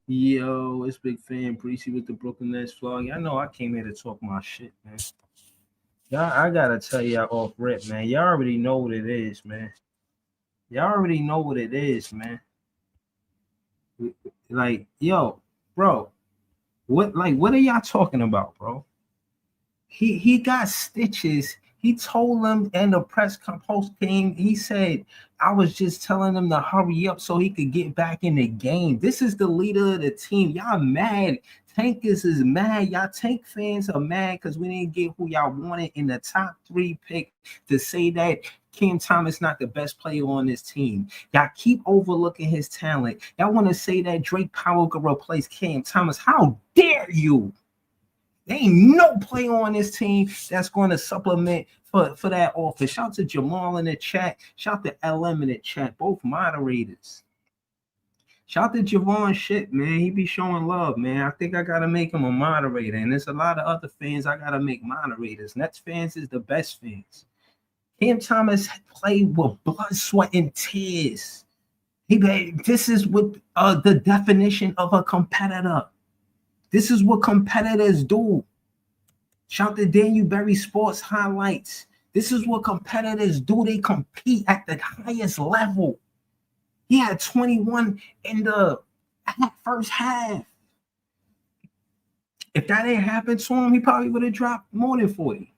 Yo, it's Big Fan Breezy with the Brooklyn Nets vlog. Y'all know I came here to talk my shit, man. Y'all, I gotta tell y'all off rip, man. Y'all already know what it is, man. Y'all already know what it is, man. Like, yo, bro, what are y'all talking about, bro? He got stitches. He told them in the post game, he said, I was just telling him to hurry up so he could get back in the game. This is the leader of the team. Y'all mad. Tankers is mad. Y'all Tank fans are mad because we didn't get who y'all wanted in the top 3 pick to say that Cam Thomas not the best player on this team. Y'all keep overlooking his talent. Y'all want to say that Drake Powell could replace Cam Thomas. How dare you? There ain't no player on this team that's going to supplement for that office. Shout to Jamal in the chat. Shout to LM in the chat. Both moderators. Shout to Javon shit, man. He be showing love, man. I think I got to make him a moderator. And there's a lot of other fans I got to make moderators. Nets fans is the best fans. Cam Thomas played with blood, sweat, and tears. This is what the definition of a competitor. This is what competitors do. Shout to Daniel Berry Sports Highlights. This is what competitors do. They compete at the highest level. He had 21 in the first half. If that didn't happen to him, he probably would have dropped more than 40.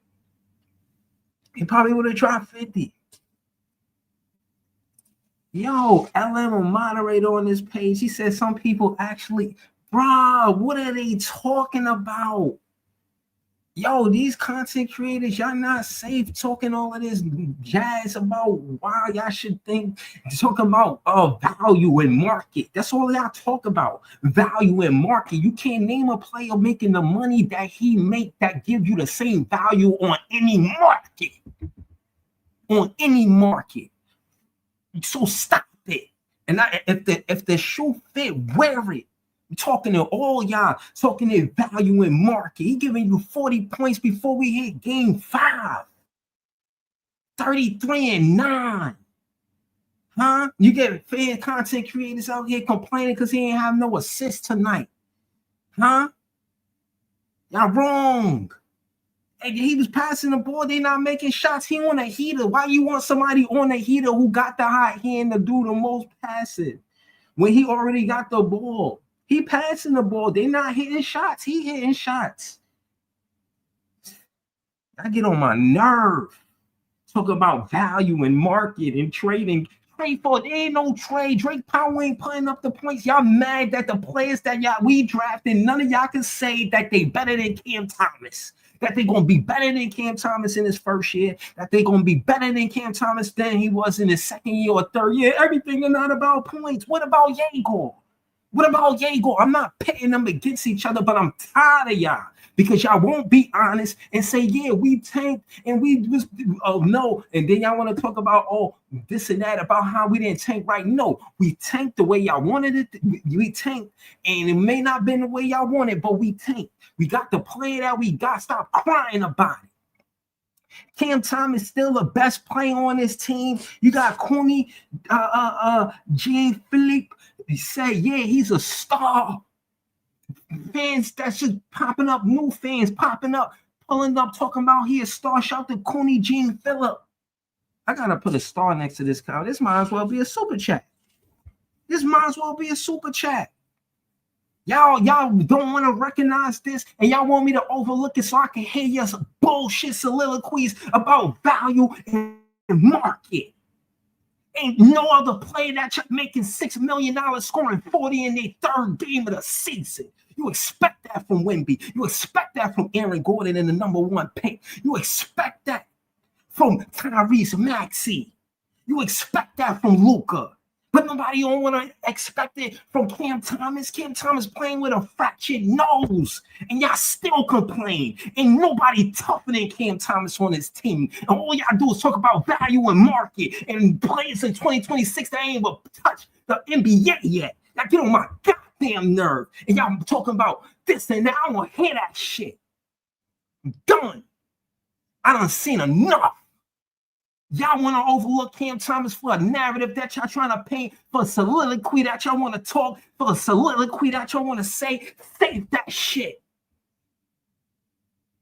He probably would have dropped 50. Yo, LM, a moderator on this page, he said some people actually... Bro, what are they talking about? Yo, these content creators, y'all not safe talking all of this jazz about why y'all should talk about value and market. That's all y'all talk about, value and market. You can't name a player making the money that he make that give you the same value on any market. On any market. So stop it. And if the shoe fit, wear it. Talking to all y'all, talking to value and market. He giving you 40 points before we hit game 5. 33-9. Huh? You get fan content creators out here complaining because he ain't have no assist tonight. Huh? Y'all wrong. And he was passing the ball. They not making shots. He on a heater. Why you want somebody on a heater who got the hot hand to do the most passing when he already got the ball? He passing the ball. They not hitting shots. He hitting shots. I get on my nerve. Talk about value and market and trading. Trade for it. There ain't no trade. Drake Powell ain't putting up the points. Y'all mad that the players that we drafted, none of y'all can say that they better than Cam Thomas. That they going to be better than Cam Thomas in his first year. That they going to be better than Cam Thomas than he was in his second year or third year. Everything is not about points. What about Yeager? What about Yeager? I'm not pitting them against each other, but I'm tired of y'all because y'all won't be honest and say, yeah, we tanked and we was, no. And then y'all want to talk about, this and that, about how we didn't tank right. No, we tanked the way y'all wanted it. We tanked, and it may not have been the way y'all wanted, but we tanked. We got the player that we got. Stop crying about it. Cam Thomas still the best player on this team. You got Cooney, Jean-Philippe. He said, yeah, he's a star. Fans that's just popping up, new fans popping up, pulling up, talking about he a star. Shout to Cooney Jean-Philippe. I gotta put a star next to this comment. This might as well be a super chat. This might as well be a super chat. Y'all don't want to recognize this, and y'all want me to overlook it so I can hear your bullshit soliloquies about value and market. Ain't no other player that making $6 million scoring 40 in their third game of the season. You expect that from Wemby. You expect that from Aaron Gordon in the number 1 pick. You expect that from Tyrese Maxey. You expect that from Luka. But nobody don't want to expect it from Cam Thomas. Cam Thomas playing with a fractured nose. And y'all still complain. Ain't nobody tougher than Cam Thomas on his team. And all y'all do is talk about value and market and players in 2026 that ain't even touched the NBA yet. Y'all get on my goddamn nerve. And y'all talking about this and that. I don't want to hear that shit. I'm done. I done seen enough. Y'all want to overlook Cam Thomas for a narrative that y'all trying to paint, for a soliloquy that y'all want to talk, for a soliloquy that y'all want to say. Save that shit.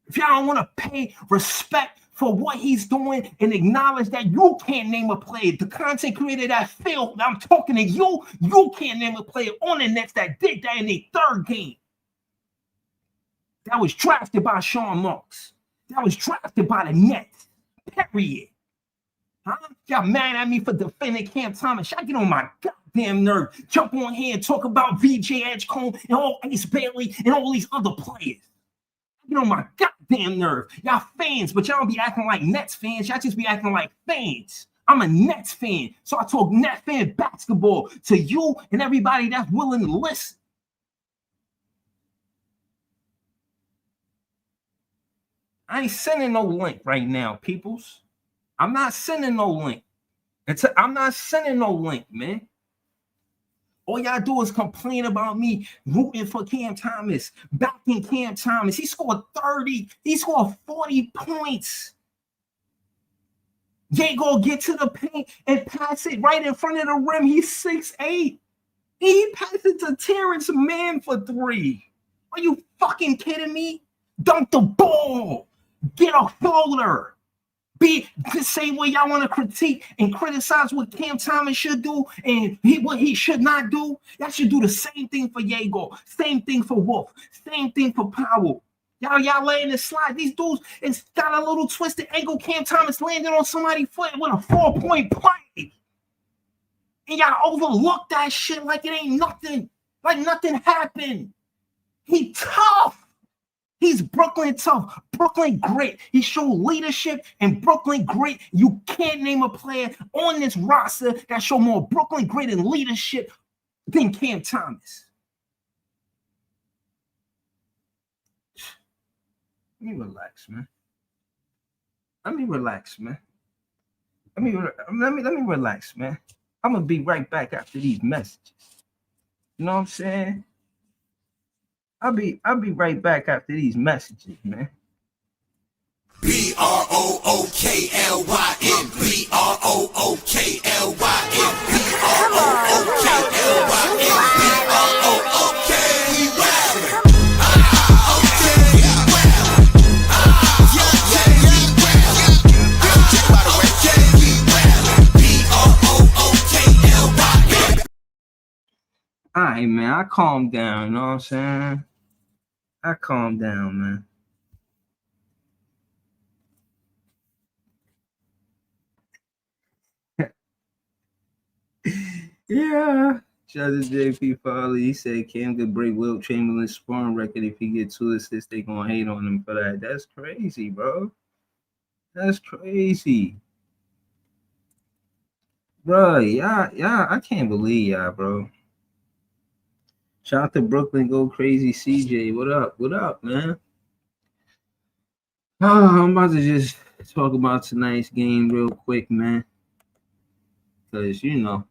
If y'all don't want to pay respect for what he's doing and acknowledge that you can't name a player, the content creator that failed, I'm talking to you, you can't name a player on the Nets that did that in their third game. That was drafted by Sean Marks. That was drafted by the Nets. Period. Huh? Y'all mad at me for defending Cam Thomas. Y'all get on my goddamn nerve. Jump on here and talk about VJ Edgecombe and all Ace Bailey and all these other players. Get on my goddamn nerve. Y'all fans, but y'all don't be acting like Nets fans. Y'all just be acting like fans. I'm a Nets fan, so I talk Net fan basketball to you and everybody that's willing to listen. I ain't sending no link right now, peoples. I'm not sending no link. I'm not sending no link, man. All y'all do is complain about me rooting for Cam Thomas, backing Cam Thomas. He scored 30. He scored 40 points. They go get to the paint and pass it right in front of the rim. He's 6'8". He passed it to Terrence Mann for 3. Are you fucking kidding me? Dunk the ball. Get a floater. Be the same way y'all want to critique and criticize what Cam Thomas should do and what he should not do. Y'all should do the same thing for Yago, same thing for Wolf, same thing for Powell. Y'all letting it slide. These dudes, it's got a little twisted ankle. Cam Thomas landed on somebody's foot with a 4-point play. And y'all overlook that shit like it ain't nothing. Like nothing happened. He tough. He's Brooklyn tough, Brooklyn great. He showed leadership and Brooklyn great. You can't name a player on this roster that show more Brooklyn great and leadership than Cam Thomas. Let me relax, man. Let me relax, man. Let me relax, man. I'm gonna be right back after these messages. You know what I'm saying? I'll be right back after these messages, man. BROOKLYN, BROOKLYN, All right, man. I calmed down. You know what I'm saying? I calmed down, man. Yeah. Shout out to JP Farley. He said Cam could break Wilt Chamberlain's scoring record if he gets 2 assists. They gonna hate on him for that. That's crazy, bro. That's crazy. Bro, yeah, I can't believe y'all, bro. Shout out to Brooklyn Go Crazy CJ. What up? What up, man? Oh, I'm about to just talk about tonight's game real quick, man. Because, you know,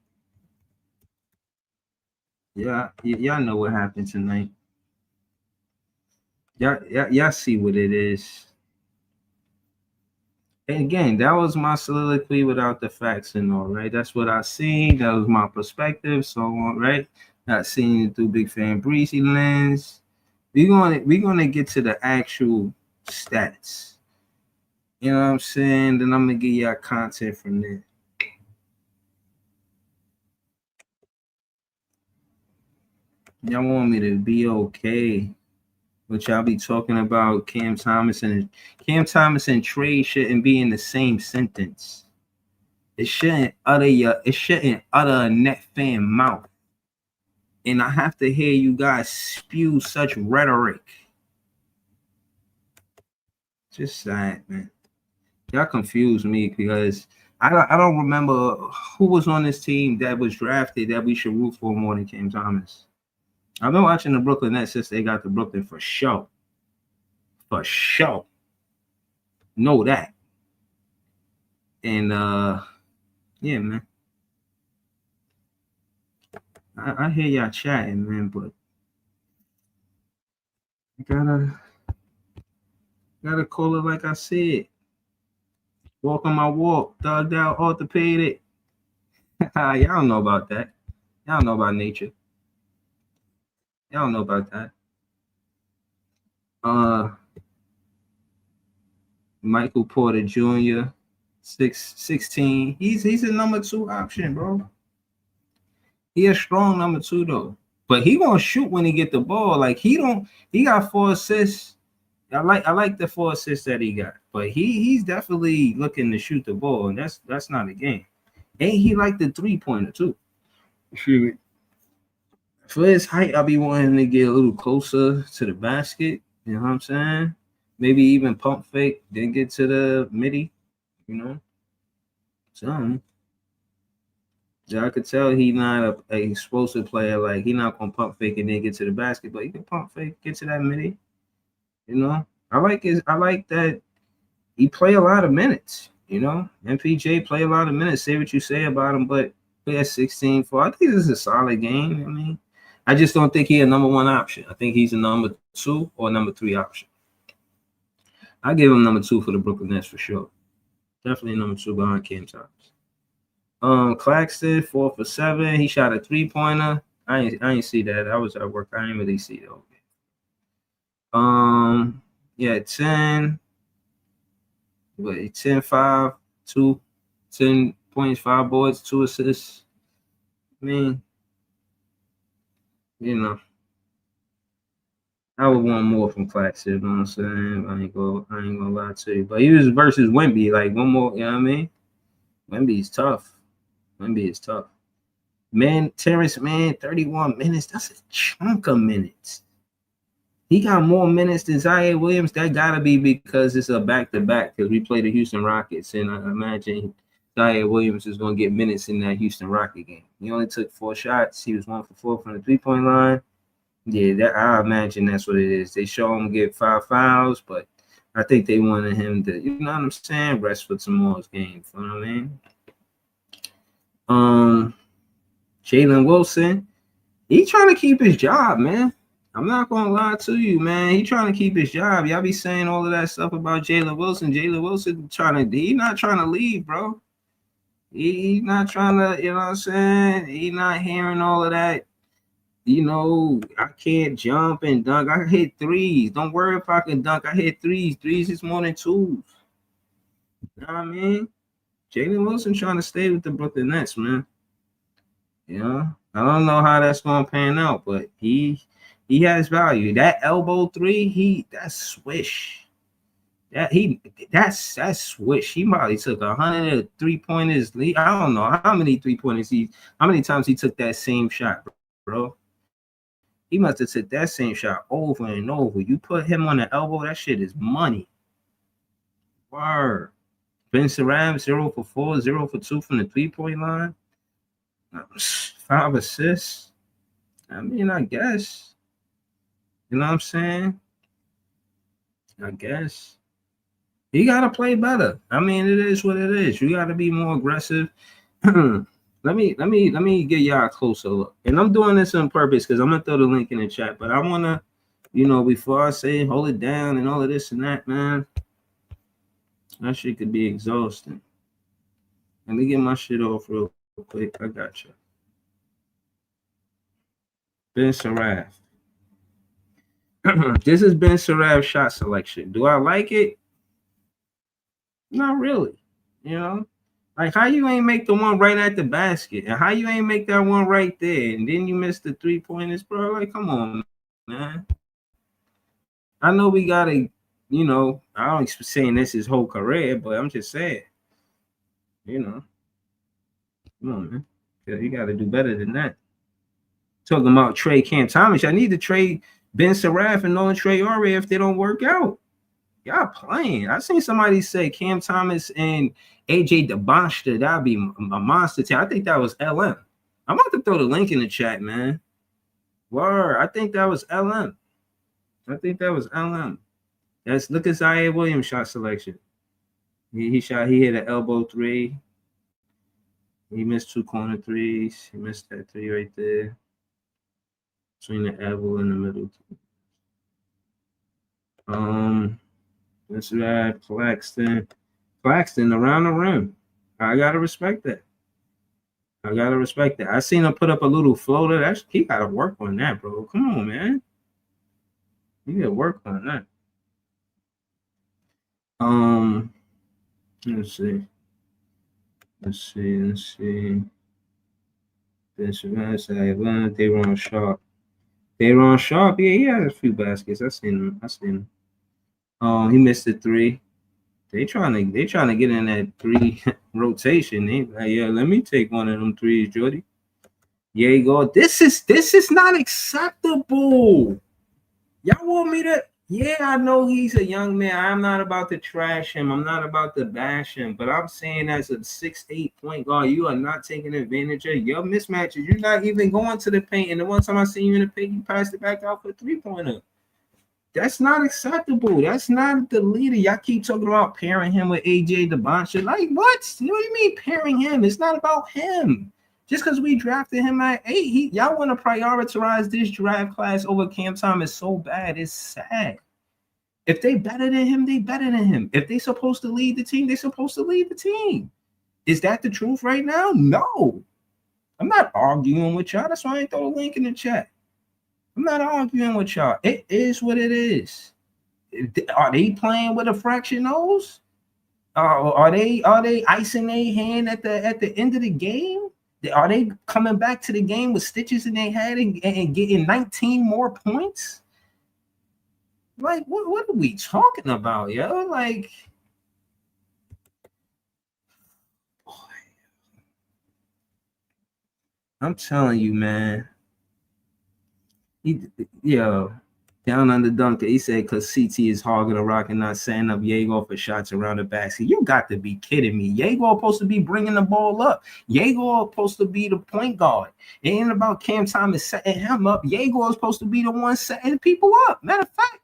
y'all know what happened tonight. Y'all see what it is. And again, that was my soliloquy without the facts and all, right? That's what I seen. That was my perspective, so on, right? Not seeing it through Big Fan Breezy lens. We're gonna get to the actual stats. You know what I'm saying? Then I'm gonna give y'all content from there. Y'all want me to be okay, but y'all be talking about Cam Thomas and trade shouldn't be in the same sentence. It shouldn't utter a net fan mouth. And I have to hear you guys spew such rhetoric. Just sad, man. Y'all confuse me because I don't remember who was on this team that was drafted that we should root for more than Cam Thomas. I've been watching the Brooklyn Nets since they got to Brooklyn for sure. For sure. Know that. And yeah, man. I hear y'all chatting, man, but I gotta call it like I said. Walking my walk, thugged out, orthopedic. Y'all don't know about that. Y'all don't know about nature. Y'all don't know about that. Michael Porter Jr., 6'16". He's a number 2 option, bro. He a strong number 2 though. But he gonna shoot when he get the ball. Like he got 4 assists. I like the 4 assists that he got, but he's definitely looking to shoot the ball, and that's not a game. Ain't he like the 3-pointer too? Shoot. For his height, I'll be wanting to get a little closer to the basket. You know what I'm saying? Maybe even pump fake, then get to the midi. You know, so yeah, I could tell he not a explosive player. Like he not gonna pump fake and then get to the basket, but he can pump fake, get to that midi. You know, I like that he play a lot of minutes. You know, MPJ play a lot of minutes. Say what you say about him, but he has 16-4. I think this is a solid game. I mean, I just don't think he's a number 1 option. I think he's a number 2 or number 3 option. I give him number 2 for the Brooklyn Nets for sure. Definitely number 2 behind Cam Thomas. Claxton 4 for 7. He shot a 3-pointer. I ain't see that. I was at work. I didn't really see that. Yeah, 10. Wait, 10, 5, 2, 10 points, 5 boards, 2 assists. I mean, you know, I would want more from Claxton, you know what I'm saying? I ain't gonna lie to you. But he was versus Wemby, like one more, you know what I mean? Wemby's tough. Wemby is tough. Man, Terrence Mann, 31 minutes. That's a chunk of minutes. He got more minutes than Zaire Williams. That gotta be because it's a back-to-back because we play the Houston Rockets, and I imagine Zaire Williams is gonna get minutes in that Houston Rocket game. He only took 4 shots. He was 1 for 4 from the 3-point line. Yeah, I imagine that's what it is. They show him get 5 fouls, but I think they wanted him to, you know what I'm saying, rest for tomorrow's game. You know what I mean? Jalen Wilson, he trying to keep his job, man. I'm not gonna lie to you, man. He trying to keep his job. Y'all be saying all of that stuff about Jalen Wilson. Jalen Wilson he not trying to leave, bro. He not trying to, you know what I'm saying? He not hearing all of that. You know, I can't jump and dunk. I hit threes. Don't worry if I can dunk. I hit threes. Threes is more than 2s. You know what I mean? Jalen Wilson trying to stay with the Brooklyn Nets, man. You know, I don't know how that's gonna pan out, but he has value. That elbow 3, that's swish. That's swish. He probably took 100 3-pointers. I don't know how many 3-pointers how many times he took that same shot, bro. He must have took that same shot over and over. You put him on the elbow, that shit is money. Word. Ben Saram, 0 for 4, 0 for 2 from the 3-point line. 5 assists. I mean, I guess. You know what I'm saying? I guess. You gotta play better. I mean, it is what it is. You gotta be more aggressive. Let me get y'all a closer look. And I'm doing this on purpose because I'm gonna throw the link in the chat. But I wanna, you know, before I say hold it down and all of this and that, man, that shit could be exhausting. Let me get my shit off real quick. I got you. Ben Saraf. This is Ben Saraf's shot selection. Do I like it? Not really. You know, like how you ain't make the one right at the basket, and how you ain't make that one right there, and then you missed the 3-pointers, bro. Like, come on, man. I know we gotta, you know, I don't saying this his whole career, but I'm just saying, you know, come on, man. You gotta do better than that. Talking about trade Cam Thomas, I need to trade Ben Saraf and Nolan Traore if they don't work out. Y'all playing. I seen somebody say Cam Thomas and AJ DeBonster. That'd be a monster team. I think that was LM. I'm about to throw the link in the chat, man. Word. I think that was LM. I think that was LM. Look at Zaire Williams shot selection. He hit an elbow three. He missed 2 corner threes. He missed that 3 right there. Between the elbow and the middle. That's right. Claxton around the rim. I gotta respect that. I seen him put up a little floater. He gotta work on that, bro. Come on, man. You gotta work on that. Let's see. This man said, Dayron Sharp. Yeah, he had a few baskets. I seen him. He missed a 3. They trying to get in that 3 rotation. They like, yeah, let me take one of them 3s, Jordy. Yeah, you go. This is not acceptable. Y'all want me to? Yeah, I know he's a young man. I'm not about to trash him. I'm not about to bash him. But I'm saying as a 6'8" point guard, you are not taking advantage of your mismatches. You're not even going to the paint. And the one time I see you in the paint, you passed it back out for a 3-pointer. That's not acceptable. That's not the leader. Y'all keep talking about pairing him with AJ DeBonster. Like, what? You know what you mean pairing him? It's not about him. Just because we drafted him at 8, y'all want to prioritize this draft class over Cam Thomas so bad. It's sad. If they better than him, they better than him. If they supposed to lead the team, they supposed to lead the team. Is that the truth right now? No. I'm not arguing with y'all. That's why I ain't throw a link in the chat. I'm not arguing with y'all. It is what it is. Are they playing with a fraction nose? Are they icing their hand at the end of the game? Are they coming back to the game with stitches in their head and getting 19 more points? Like, what are we talking about, yo? Like, boy, I'm telling you, man. Down under Dunker, he said because CT is hogging the rock and not setting up Yago for shots around the basket. You got to be kidding me. Yago supposed to be bringing the ball up. Yago supposed to be the point guard. It ain't about Cam Thomas setting him up. Yago is supposed to be the one setting people up. Matter of fact,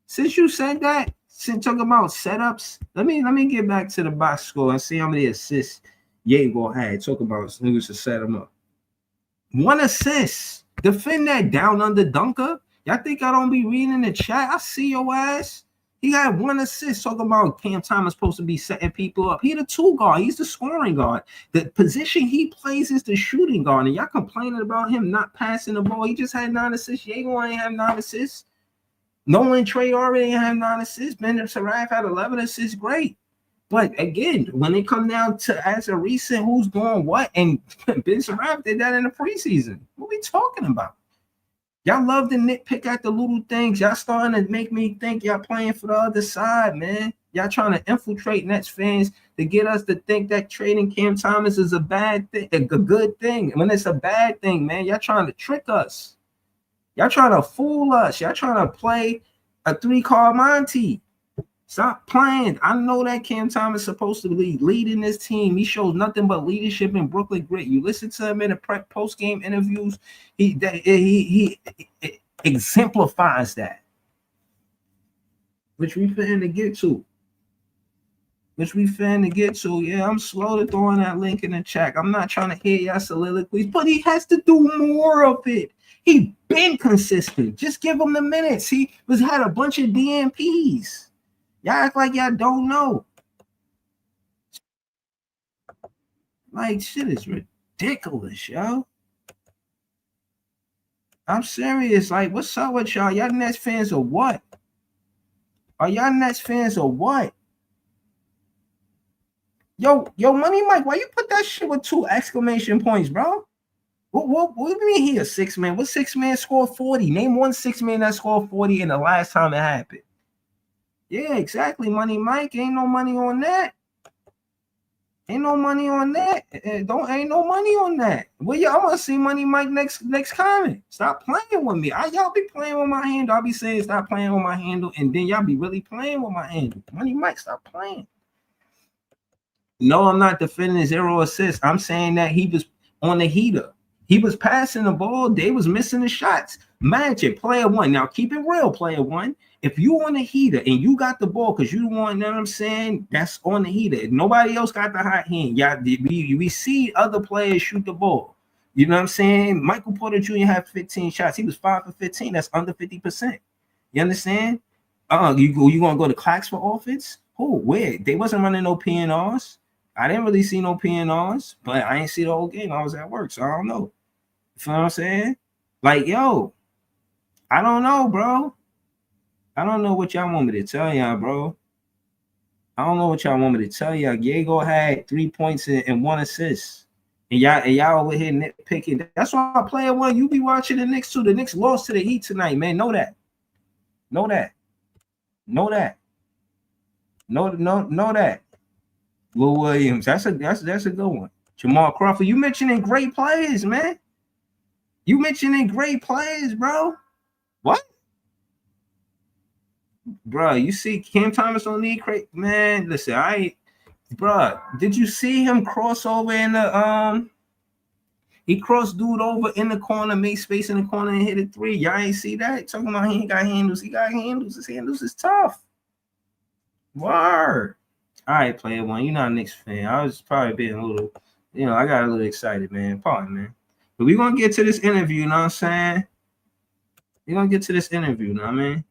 since you said that, since talking about setups, let me get back to the box score and see how many assists Yago had. Talk about who's to set him up. 1 assist. Defend that down under Dunker. Y'all think I don't be reading the chat? I see your ass. He had 1 assist. Talking about Cam Thomas supposed to be setting people up. He the 2 guard. He's the scoring guard. The position he plays is the shooting guard. And y'all complaining about him not passing the ball. He just had 9 assists. Yago ain't have 9 assists. Nolan Trey already have 9 assists. Ben Saraf had 11 assists. Great. But again, when it come down to as a recent who's doing what, and Ben Saraf did that in the preseason. What are we talking about? Y'all love to nitpick at the little things. Y'all starting to make me think y'all playing for the other side, man. Y'all trying to infiltrate Nets fans to get us to think that trading Cam Thomas is a bad thing, a good thing. When it's a bad thing, man, y'all trying to trick us. Y'all trying to fool us. Y'all trying to play a 3-card Monty. Stop playing. I know that Cam Thomas is supposed to be leading this team. He shows nothing but leadership and Brooklyn grit. You listen to him in the post-game interviews. He exemplifies that. Which we finna get to. Yeah, I'm slow to throwing that link in the chat. I'm not trying to hear y'all soliloquies, but he has to do more of it. He been consistent. Just give him the minutes. He had a bunch of DNPs. Y'all act like y'all don't know. Like, shit is ridiculous, yo. I'm serious. Like, what's up with y'all? Y'all Nets fans or what? Are y'all Nets fans or what? Yo, Money Mike, why you put that shit with 2 exclamation points, bro? What do you mean he a 6-man? What 6-man scored 40? Name one 6-man that scored 40 in the last time it happened. Yeah, exactly, Money Mike. Ain't no money on that. Ain't no money on that. Ain't no money on that. Well, yeah, I want to see Money Mike next comment. Stop playing with me. Y'all be playing with my handle. I'll be saying stop playing with my handle, and then y'all be really playing with my handle. Money Mike, stop playing. No, I'm not defending 0 assists. I'm saying that he was on the heater. He was passing the ball. They was missing the shots. Magic, player one. Now keep it real, player one. If you on the heater and you got the ball because you the one, you know what I'm saying? That's on the heater. If nobody else got the hot hand. Yeah, we see other players shoot the ball. You know what I'm saying? Michael Porter Jr. had 15 shots. He was 5 for 15. That's under 50%. You understand? You gonna go to clacks for offense? Who? Where? They wasn't running no PNRs. I didn't really see no PNRs, but I ain't see the whole game. I was at work, so I don't know. You know what I'm saying? Like, yo, I don't know, bro. I don't know what y'all want me to tell y'all, bro. I don't know what y'all want me to tell y'all. Diego had 3 points and 1 assist. And y'all over here nitpicking. That's why I play at one. You be watching the Knicks too. The Knicks lost to the Heat tonight, man. Know that. Know that. Know that. Know that. Lil Williams. That's a good one. Jamal Crawford. You mentioning great players, man. You mentioning great players, bro. What? Bro, you see Cam Thomas don't need crate, man. Listen, bro, did you see him cross over in the he crossed dude over in the corner, made space in the corner and hit a 3. Y'all ain't see that? Talking about he ain't got handles. He got handles. His handles is tough. Word. All right, player one. You're not a Knicks fan. I was probably being a little, I got a little excited, man. Pardon, man. But we're gonna get to this interview, you know what I'm saying? We're gonna get to this interview, you know what I mean?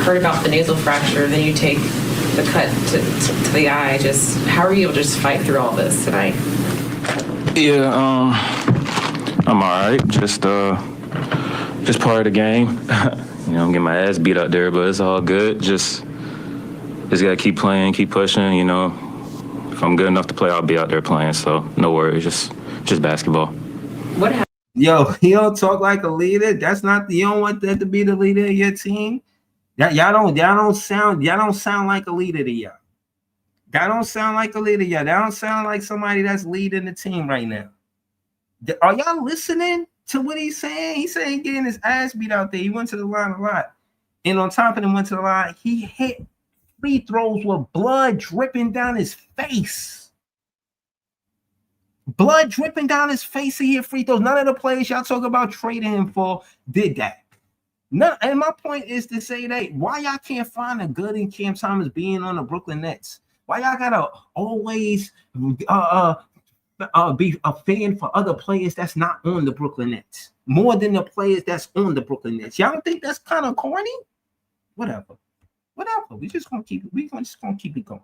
Heard about the nasal fracture, then you take the cut to the eye. Just how are you able to just fight through all this tonight? Yeah, I'm all right. Just part of the game. I'm getting my ass beat out there, but it's all good. Just gotta keep playing, keep pushing. If I'm good enough to play, I'll be out there playing. So no worries. Just basketball. What happened? Yo, you don't talk like a leader. That's not. You don't want that to be the leader of your team. Y'all don't sound like a leader to y'all. That don't sound like a leader, y'all. That don't sound like somebody that's leading the team right now. Are y'all listening to what he's saying? He's saying getting his ass beat out there. He went to the line a lot. And on top of him, went to the line, he hit free throws with blood dripping down his face. Blood dripping down his face. He hit free throws. None of the players y'all talk about trading him for did that. No, and my point is to say that why y'all can't find a good in Cam Thomas being on the Brooklyn Nets? Why y'all gotta always be a fan for other players that's not on the Brooklyn Nets more than the players that's on the Brooklyn Nets? Y'all don't think that's kind of corny? Whatever. We just gonna keep it going.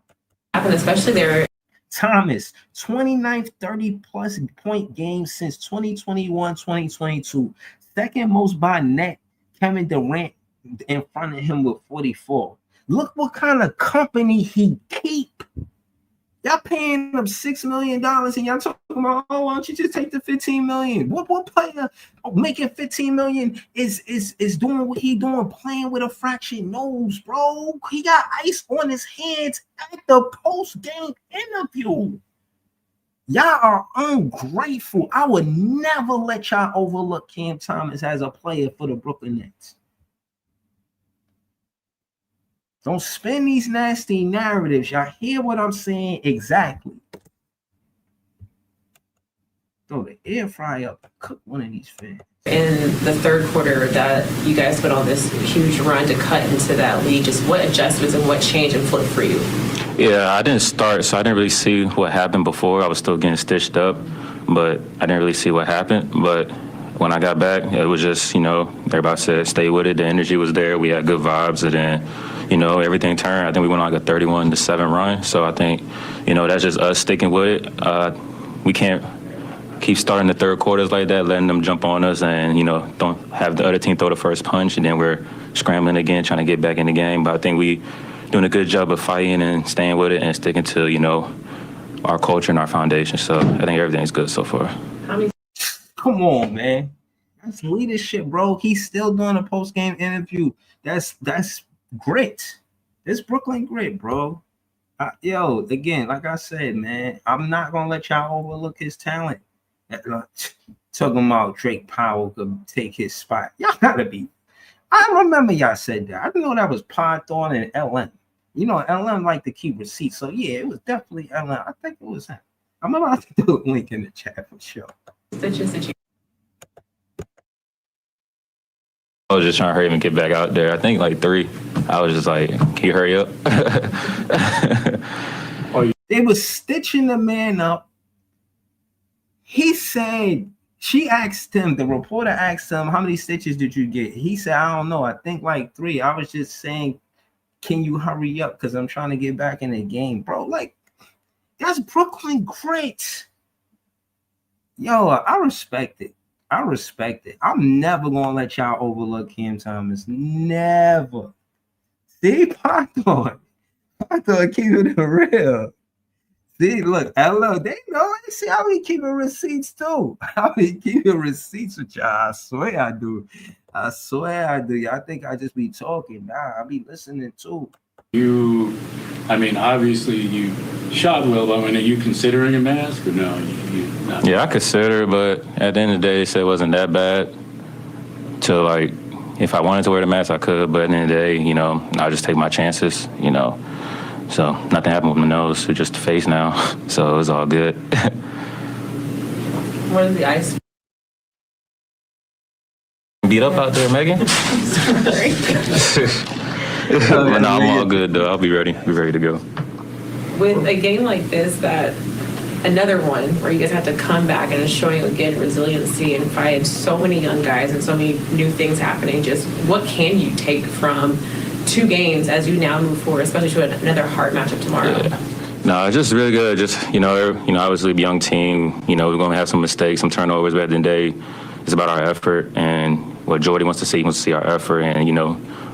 Especially there. Thomas, 29th 30-plus point game since 2021-2022. Second most by net. Kevin Durant in front of him with 44. Look what kind of company he keep. Y'all paying him $6 million and y'all talking about, oh, why don't you just take the $15 million? What player making $15 million is doing what he doing, playing with a fraction nose, bro? He got ice on his hands at the post-game interview. Y'all are ungrateful. I would never let y'all overlook Cam Thomas as a player for the Brooklyn Nets. Don't spin these nasty narratives. Y'all hear what I'm saying exactly. Throw the air fryer up and cook one of these fans. In the third quarter that you guys went on this huge run to cut into that lead, just what adjustments and what changed and flipped for you? Yeah, I didn't start, so I didn't really see what happened before. I was still getting stitched up, but I didn't really see what happened. But when I got back, it was just, everybody said stay with it. The energy was there. We had good vibes, and then, everything turned. I think we went on like a 31-7 run. So I think, that's just us sticking with it. We can't keep starting the third quarters like that, letting them jump on us and, don't have the other team throw the first punch, and then we're scrambling again, trying to get back in the game. But I think we doing a good job of fighting and staying with it and sticking to, our culture and our foundation. So I think everything's good so far. Come on, man. That's leadership, bro. He's still doing a post-game interview. That's grit. It's Brooklyn grit, bro. Yo, again, like I said, man, I'm not gonna let y'all overlook his talent. Talking about Drake Powell could take his spot. Y'all gotta be. I remember y'all said that. I didn't know that was Python and LM. You know, LM like to keep receipts. So yeah, it was definitely LM. I think it was him. I'm about to do a link in the chat for sure. Stitches that you I was just trying to hurry him and get back out there. I think like 3. I was just like, can you hurry up? They was stitching the man up. He said, she asked him, the reporter asked him, how many stitches did you get? He said, I don't know. I think like 3. I was just saying, can you hurry up? Because I'm trying to get back in the game, bro. Like, that's Brooklyn great. Yo, I respect it. I respect it. I'm never gonna let y'all overlook Cam Thomas. Never. See, Python keeping it real. See, look, hello, they know. See how we keeping receipts too. How we keeping receipts with y'all. I swear I do. I swear I do. Y'all think I just be talking? Nah, I be listening too. I mean, obviously you shot well, but I mean, are you considering a mask or no? Not? Yeah, I consider it, but at the end of the day, they said it wasn't that bad. To like, if I wanted to wear the mask, I could, but at the end of the day, you know, I'll just take my chances, you know. So nothing happened with my nose, it's just the face now. So it was all good. what is the ice? Beat up out there, Megan? But no, I'm all good though. I'll be ready. Be ready to go. With a game like this, that another one where you guys have to come back and it's showing again resiliency and fight so many young guys and so many new things happening. Just what can you take from 2 games as you now move forward, especially to another hard matchup tomorrow? Yeah. No, it's just really good. Just obviously a young team. You know, we're gonna have some mistakes, some turnovers, but at the end of the day, it's about our effort and what Jordy wants to see. He wants to see our effort and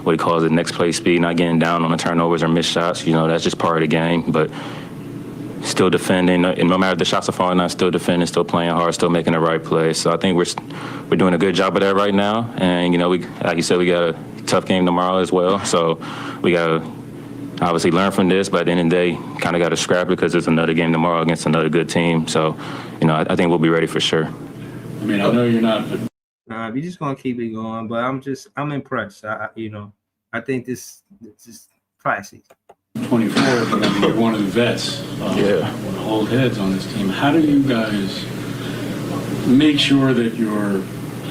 what he calls the next play speed, not getting down on the turnovers or missed shots. You know, that's just part of the game. But still defending, and no matter if the shots are falling out, still defending, still playing hard, still making the right play. So I think we're doing a good job of that right now. And we, like you said, we got a tough game tomorrow as well. So we got to obviously learn from this, but at the end of the day, kind of got to scrap it because it's another game tomorrow against another good team. So, I think we'll be ready for sure. I mean, I know you're not, but Nah, we just gonna keep it going. But I'm impressed. I think this is classy. 24, you're one of the vets, one of the old heads on this team. How do you guys make sure that your,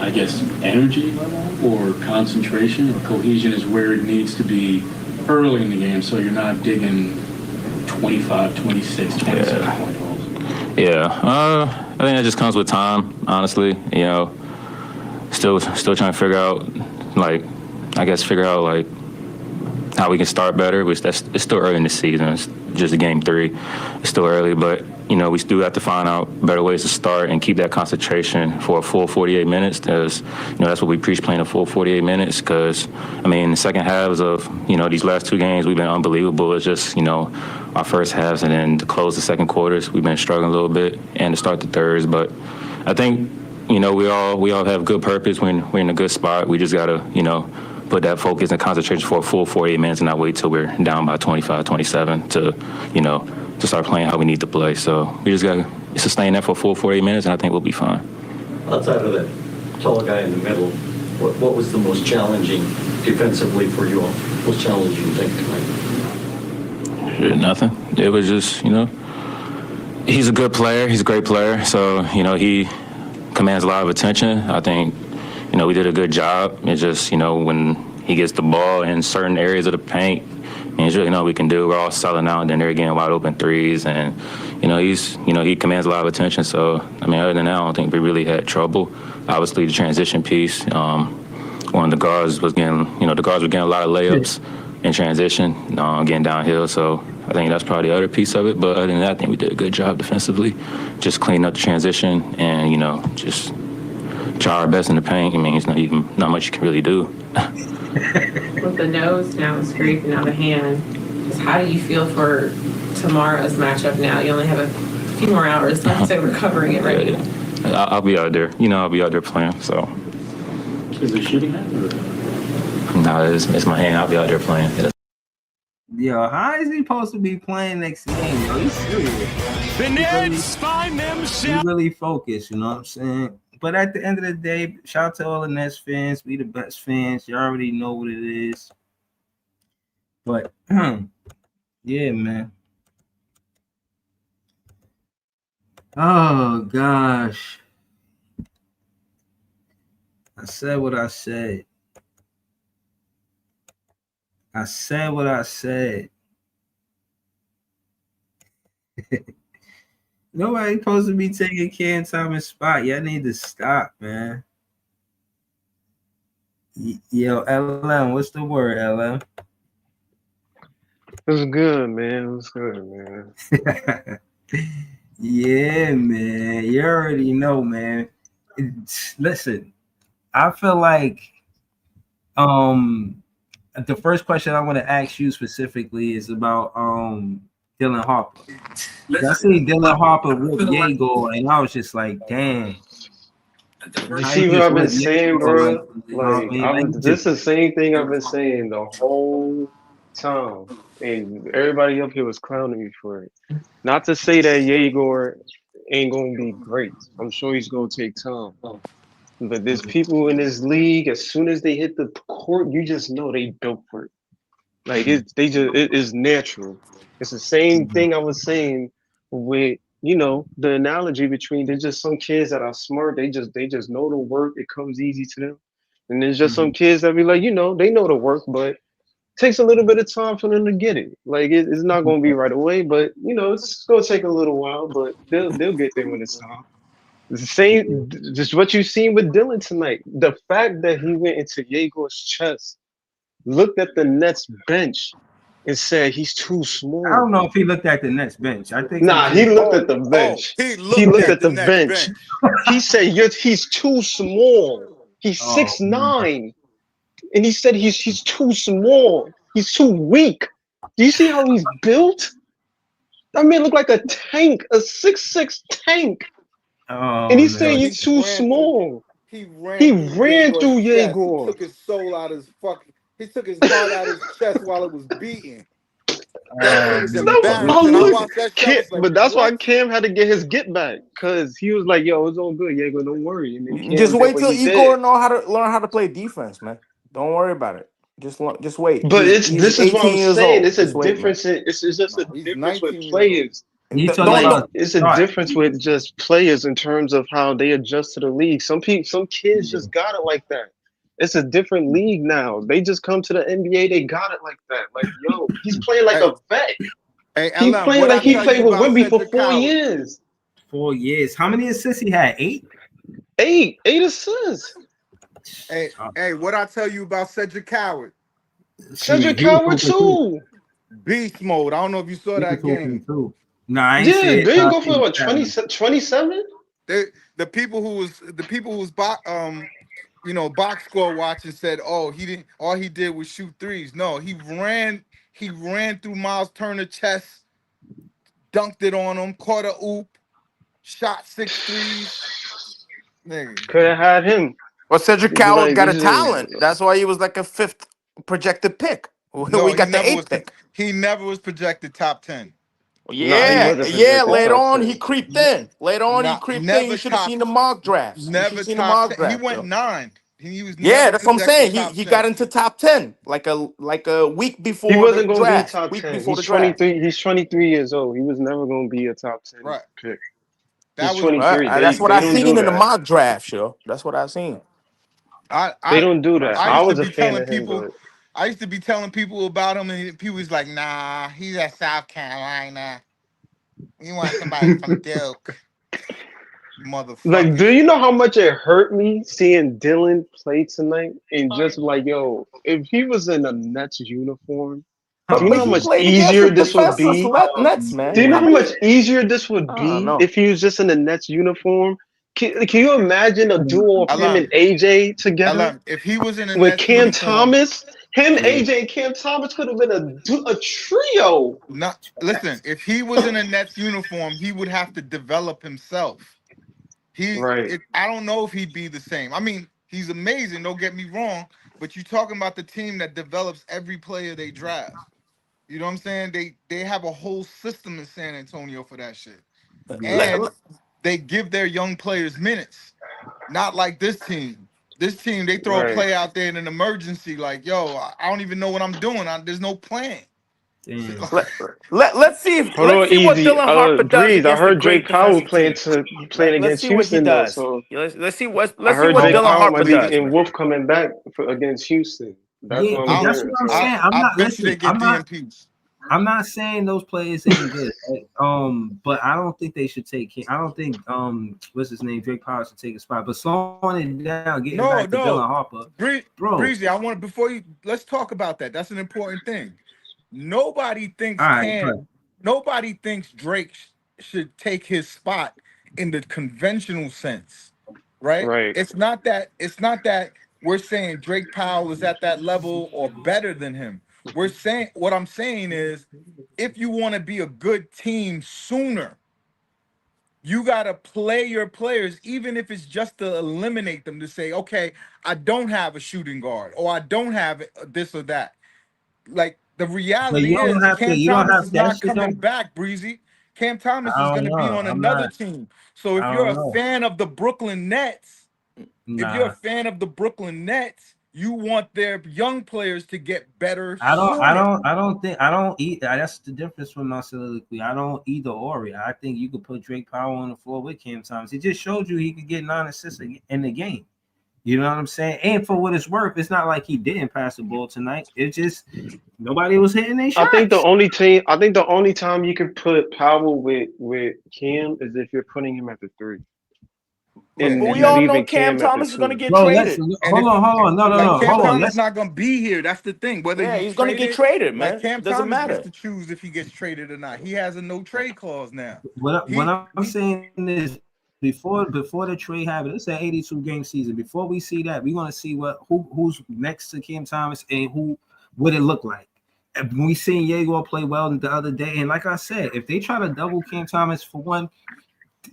I guess, energy level or concentration or cohesion is where it needs to be early in the game so you're not digging 25, 26, 27 point holes? Yeah, I think that just comes with time, honestly. Still trying to figure out, how we can start better. It's still early in the season. It's just game 3. It's still early, but we still have to find out better ways to start and keep that concentration for a full 48 minutes. Because that's what we preach, playing a full 48 minutes. Because the second halves of these last 2 games, we've been unbelievable. It's just our first halves, and then to close the second quarters, we've been struggling a little bit, and to start the thirds. But I think we all have good purpose. We're in a good spot. We just gotta put that focus and concentration for a full 48 minutes and not wait till we're down by 25, 27 to start playing how we need to play. So we just got to sustain that for a full 48 minutes, and I think we'll be fine. Outside of that tall guy in the middle, what was the most challenging defensively for you all? Most challenging thing tonight? Nothing. It was just, he's a good player. He's a great player. So, he commands a lot of attention. I think we did a good job. It's just, when he gets the ball in certain areas of the paint, and he's really we can do. We're all selling out, and then they're getting wide open threes, and he commands a lot of attention. So other than that, I don't think we really had trouble. Obviously, the transition piece, one of the guards was getting, the guards were getting a lot of layups in transition, getting downhill. So I think that's probably the other piece of it. But other than that, I think we did a good job defensively, just cleaning up the transition and just try our best in the paint. It's not much you can really do. With the nose now scraping out of hand, just how do you feel for tomorrow's matchup now? You only have a few more hours left to recovering it, right? Yeah. I'll be out there. I'll be out there playing. So. Is it shooting hand? No, it's my hand. I'll be out there playing. Yo, how is he supposed to be playing next game? Yo, he's serious. The Nets find He themselves. really focused, you know what I'm saying? But at the end of the day, shout out to all the Nets fans. We the best fans. You already know what it is. But yeah, man. Oh gosh. I said what I said. I said what I said. Nobody supposed to be taking Cam Thomas' spot. Y'all need to stop, man. Yo, LM, what's the word, LM? It's good, man. It's good, man. Yeah, man. You already know, man. Listen, I feel like the first question I want to ask you specifically is about Dylan Harper. I see Dylan Harper with Yago, and I was just like, damn. You How see you what just I've been let saying, Yago, like, bro? you know what I Like, mean? Like, this is the same thing I've been saying the whole time, and everybody up here was clowning me for it. Not to say that Yegor ain't gonna be great. I'm sure he's gonna take time. But there's people in this league. As soon as they hit the court, you just know they built for it. Like it is natural. It's the same thing I was saying with the analogy between there's just some kids that are smart. They just know the work. It comes easy to them. And there's just some kids that be like they know the work, but it takes a little bit of time for them to get it. Like it's not going to be right away, but it's going to take a little while. But they'll get there when it's time. It's the same, just what you've seen with Dylan tonight. The fact that he went into Yegor's chest, looked at the Nets bench, and said he's too I don't small. know if he looked at the next bench. I think he Nah, he just. looked at the bench. He He looked looked at at the the next bench. bench. He said he's too small. He's Oh, 6'9", and he said he's too small. He's too weak. Do you see how he's built? That man looked like a tank, a 6'6" tank. And oh he said Yo, man. he's too small. he He ran through ran Yegor's through chest. He Yegor. took his soul out his fucking. He took his heart out his chest while it was beating. That shit Oh is So that man. was, I embarrassing. I look, watched that shit. I Cam, was like, but that's why what? Cam had to get his get back because he was like, "Yo, it's all good, Yegor, don't worry." And then Just Cam did wait what till he Igor did. know how to learn how to play defense, man. Don't worry about it. Just wait. But He's this is what I'm 18 years saying. old. It's a Just wait, man. difference. It's just a No, he's difference with 19 years old. players. You Don't, talking Like don't about it's a start? difference with just players in terms of how they adjust to the league. Some kids just got it like that. It's a different league now. They just come to the NBA. They got it like that. Like, yo, he's playing like Hey, a vet. hey, He LM, playing what like I he tell you played with about Wimby for Cedric 4 Howard? years. 4 years. How many assists he had? 8. Eight assists. Hey, hey, what I tell you about Cedric Howard? Shoot, Cedric he was Howard hooping too. too. Beast mode. I don't know if you saw He was that hooping game. too. No, I ain't Yeah, see it. they No, didn't I go seen for the what stat line. 27. The people who was box score watching said, oh, he didn't. All he did was shoot threes. No, he ran. He ran through Miles Turner chest, dunked it on him, caught a oop, shot 6 threes. Nigga. Could have had him. Well, Cedric It'd be Coward like got a this is talent. That's why he was like a fifth projected pick. No, We he got the never eighth was. pick. He never was projected top 10. nah. He Yeah, wasn't yeah. projected Later top on, he 10. creeped in. Later on, he Not creeped in. You never should have top. seen the mock drafts. You should have Never seen the top mock 10. He draft, went yo. 9. He was Yeah, never that's what I'm projected saying. top He 10. got into top 10 like a week He before the wasn't gonna be draft. top Week 10. before He's the draft. 23. He's 23 years old. He was never gonna be a top 10 Right. pick. He's That was Right. 23. That's what They I don't seen do in the that. mock draft, yo. That's what I seen. I They I don't do What I that. I I seen. used to was a be fan telling of him, people. but I used to be telling people about him, and people was like, "Nah, he's at South Carolina. You want somebody from Duke, like, do motherfuckers." you know how much it hurt me seeing Dylan play tonight? And just like, yo, if he was in a Nets uniform, do you know But how he much played against the easier this would defenseless be? Nets, Do man. you know How how much many? easier this would I don't be know. if he was just in the Nets uniform? Can you imagine a duo of him and Alam, AJ together If he was in a with Nets Cam uniform, Thomas? Him, Yeah. AJ, and Cam Thomas could have been a trio. not listen. If he was in a Nets uniform, he would have to develop himself. Right. I don't know if he'd be the same. I mean, he's amazing. Don't get me wrong, but you're talking about the team that develops every player they draft. You know what I'm saying? They have a whole system in San Antonio for that shit. Let, And they give their young players minutes. Not like this team. This team, they throw a Right. play out there in an emergency, like, yo, I don't even know what I'm doing. There's no plan. Damn. let, let's see if Hold let's on, see what easy. Dylan Harper does Breeze. I against the heard great Drake Powell defensive team. playing Let's against see what he Houston though. does. So I Let's see heard what Drake Dylan Powell Harper might be does, getting man. Wolf coming back against Houston. That's Yeah, what I'm and I that's hearing. what I'm So saying. I'm I not bet you they listen. get DMPs. I'm not saying those players ain't good. Right? But I don't think they should take him. I don't think what's his name, Drake Powell should take a spot. But slowing it down, getting back No, to Dylan no. Harper, bro. Breezy, I want before you let's talk about that. That's an important thing. Nobody All thinks right, Cam, but nobody thinks Drake should take his spot in the conventional sense, right? right. It's not that we're saying Drake Powell is at that level or better than him. We're saying what I'm saying is if you want to be a good team sooner, you got to play your players, even if it's just to eliminate them, to say, okay, I don't have a shooting guard or I don't have this or that. Like the you reality don't is, have to. Cam You don't Thomas have is that not shit coming though. back, Breezy. Cam Thomas I is don't going to be know. on I'm another not. team. So I if you're don't a know. fan of the Brooklyn Nets, if you're a Nah. fan of the Brooklyn Nets, you want their young players to get better I don't. I sooner. don't. I don't think. I don't eat. That's the difference with my soliloquy. I don't either or. I think you could put Drake Powell on the floor with Cam Thomas. He just showed you he could get 9 assists in the game. You know what I'm saying? And for what it's worth, it's not like he didn't pass the ball tonight. It's just nobody was hitting their shots. I think the only time you could put Powell with Cam is if you're putting him at the three Yeah, But and we and you if all know leaving Cam Cam at the Thomas is going to two. get Bro, let's traded. and if hold on. No, no, like no. Cam Hold on. Thomas Let's not gonna be here. That's the thing. Whether Yeah, he's he's going to get traded, traded, like man. Cam It doesn't Thomas gets matter. to choose if he gets traded or not. He has a no trade clause now. what He I'm he saying is before the trade happened, it's an 82 game season. Before we see that, we're gonna see who's next to Cam Thomas and who would it look like. And we seen Diego play well the other day, and like I said, if they try to double Cam Thomas for one,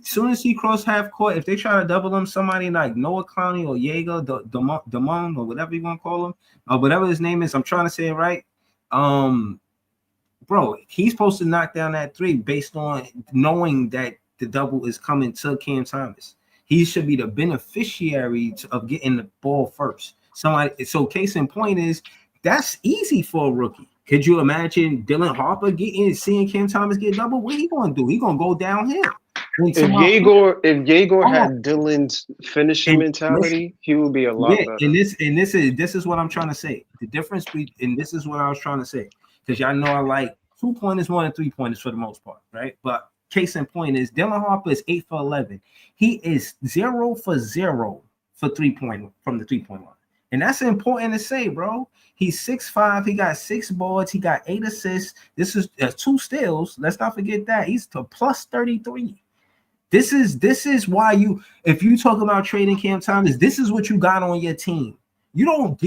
as soon as he cross half court, if they try to double him, somebody like Noah Clowney or Diego Damon or whatever you want to call him, or whatever his name is, I'm trying to say it right. Um, bro, he's supposed to knock down that three based on knowing that the double is coming to Cam Thomas. He should be the beneficiary of getting the ball first. So case in point is that's easy for a rookie. Could you imagine Dylan Harper seeing Cam Thomas get double? What he gonna do? He gonna go downhill. If Yegor Hold on. had Dylan's finishing And listen, mentality, he would be a lot yeah, better. this is what I'm trying to say. The difference and this is what I was trying to say. Because y'all know I like 2 pointers more than 3 pointers for the most part, right? But case in point is Dylan Harper is 8 for 11. He is 0 for 0 for 3 point from the 3 point line. And that's important to say, bro. He's 6'5, he got 6 boards, he got 8 assists. This is 2 steals. Let's not forget that. He's to plus 33. This is why if you talk about trading Cam Thomas, this is what you got on your team. You don't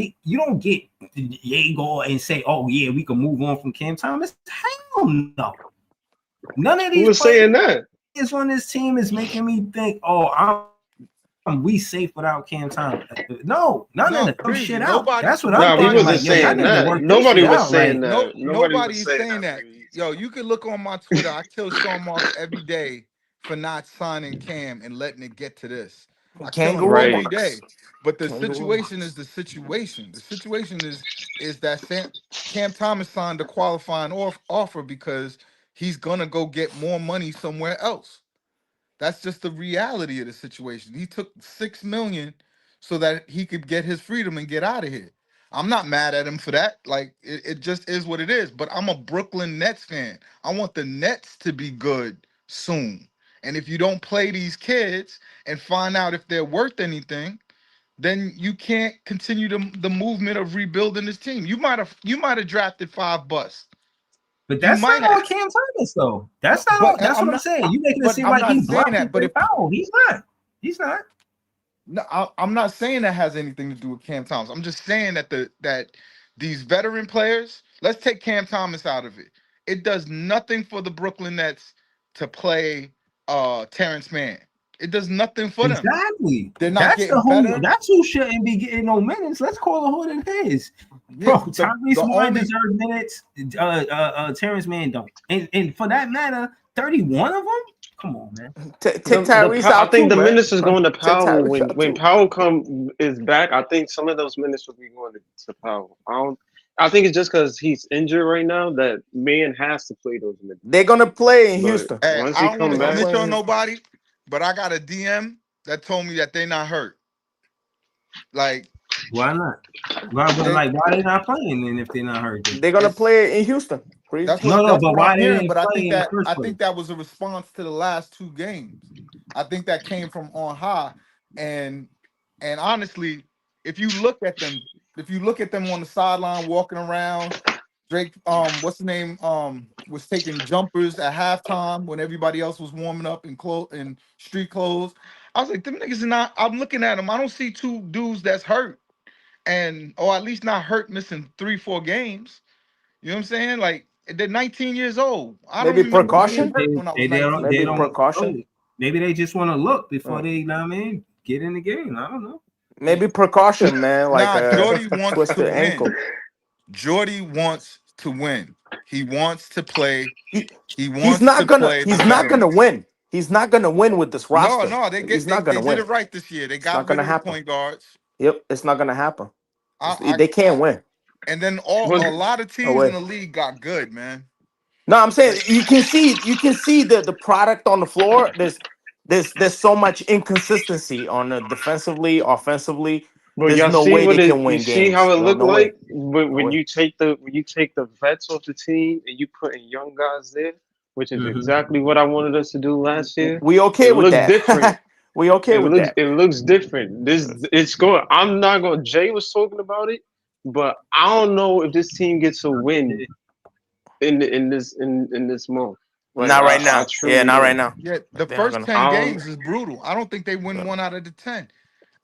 get Diego and say, oh yeah, we can move on from Cam Thomas. Hell no. None of Who these was saying players that? on this team is making me think, oh, we safe without Cam Thomas. No, none of no them Breezy. shit out. Nobody That's what I'm Nah, we thinking. nobody wasn't Like, is yo, y'all saying saying need to that. that. work this Nobody shit was out. saying Like, No, that. Nobody was nobody is saying saying that. that. Yo, you could look on my Twitter. I kill Sean Marks every day for not signing Cam and letting it get to this. I kill him Kangaroo Right. every Marks. day. But the Kangaroo situation is Marks. the situation. The situation is that Cam Thomas signed a qualifying offer because he's gonna go get more money somewhere else. That's just the reality of the situation. He took 6 million so that he could get his freedom and get out of here. I'm not mad at him for that. Like it just is what it is. But I'm a Brooklyn Nets fan. I want the Nets to be good soon. And if you don't play these kids and find out if they're worth anything, then you can't continue the movement of rebuilding this team. You might have drafted 5 busts. but You that's might not have. on Cam Thomas though. No, That's not on. but That's I'm what I'm not. saying. You making it But seem I'm like not he saying blocking that. But if Drake Powell. He's not. He's not. No, I'm not saying that has anything to do with Cam Thomas. I'm just saying that these veteran players. Let's take Cam Thomas out of it. It does nothing for the Brooklyn Nets to play Terrence Mann. It does nothing for them. Exactly. They're not That's getting the who. better. That's who shouldn't be getting no minutes. Let's call it who it is. Bro, Yeah, Tyrese the Martin only deserves minutes. Terrence Mann don't. And for that matter, 31 of them? Come on, man. Take Tyrese I out think too, the man. minutes is going to Take Powell Tyrese when out too. Powell is back. I think some of those minutes will be going to Powell. I think it's just because he's injured right now that man has to play those minutes. They're gonna play in But Houston. Hey, once he I don't want come to They're gonna back, snitch play on in Houston. nobody, but I got a DM that told me that they not hurt. Like Why not? Why they not playing then if they're not hurt? Then? They're gonna it's play in Houston. Crazy. that's what But why I'm they hearing. didn't But I play think in the that first place? was a response to the last 2 games. I think that came from on high, and honestly, if you look at them on the sideline walking around, Drake, what's the name, was taking jumpers at halftime when everybody else was warming up in street clothes. I was like, them niggas are not. I'm looking at them. I don't see 2 dudes that's hurt, or at least not hurt, missing 3-4 games. You know what I'm saying? Like they're 19 years old. I don't Maybe remember being precaution. hurt when I was They 19 don't. They years Maybe old. don't. precaution. Maybe they just want to look before Uh, they. You know what I mean, get in the game. I don't know. Maybe precaution, man. Like Nah, Jordy wants to twisted ankle. win. Jordy wants to win. He wants to play. He, He he's wants to not gonna. play the He's not gonna veterans. win. He's not gonna win with this No, roster. no, He's not they gonna did win. it right this year. They It's not got rid gonna of the happen. point guards. Yep, it's not gonna happen. I, They can't win. and then well, a lot of No teams in way. the league got good, man. No, I'm saying Like, you can see the product on the floor. There's so much inconsistency on the defensively, offensively. but There's y'all no see way they can you win see how games. it No, looked no way. like when, No way. you take the vets off the team and you put in young guys there, which is Mm-hmm. exactly what I wanted us to do last year. We okay It with looks different. that. We okay with that. It looks different. It's going. I'm not going. Jay was talking about it, but I don't know if this team gets a win in this month. Like Not right I now. Yeah, truly not right don't. now. yeah, the They're not first gonna. 10 I don't. games is brutal. I don't think they win 1 out of the 10.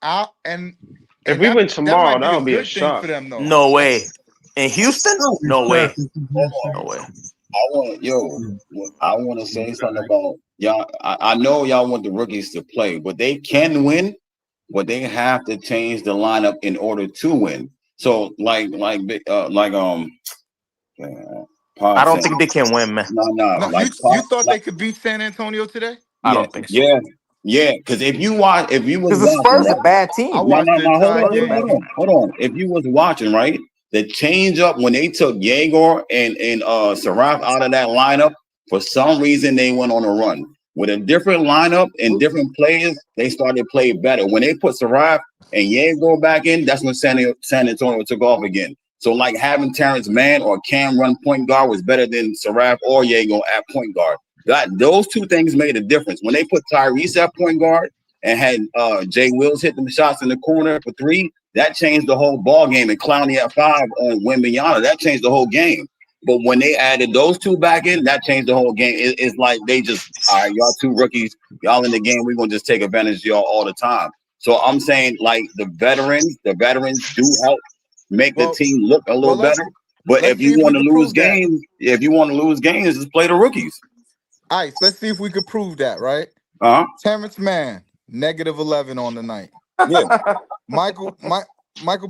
I, and If and we win that tomorrow, might be a that'll be a good thing for shock. them though. No way. In Houston? No way. Hold No on. way. I want to say something about y'all. I know y'all want the rookies to play, but they can win, but they have to change the lineup in order to win. So I Pod don't saying, think they can win, man. no, No, like you Pod, thought they could beat San Antonio today? I yeah, don't think so. yeah. Because if you was Because the watching, Spurs a right? bad I team. watched the No. entire Spurs a bad game. team. Hold on. If you was watching, right, the change up when they took Yegor and Saraf out of that lineup, for some reason they went on a run. With a different lineup and different players, they started to play better. When they put Saraf and Yegor back in, that's when San Antonio took off again. So like having Terrence Mann or Cam run point guard was better than Saraf or Yegor at point guard. Those 2 things made a difference. When they put Tyrese at point guard and had Jay Wills hit them shots in the corner for 3, that changed the whole ball game. And Clowney at 5 on Wembanyama, that changed the whole game. But when they added those 2 back in, that changed the whole game. It's like they just, all right, y'all 2 rookies, y'all in the game, we're gonna just take advantage of y'all all the time. So I'm saying, like, the veterans do help make the Well, team look a little let's better. But if see you if we want to could lose prove that. games, just play the rookies. Ice, let's see if we could prove that, right? Uh-huh. Terrence Mann, -11 on the night. Yeah. Michael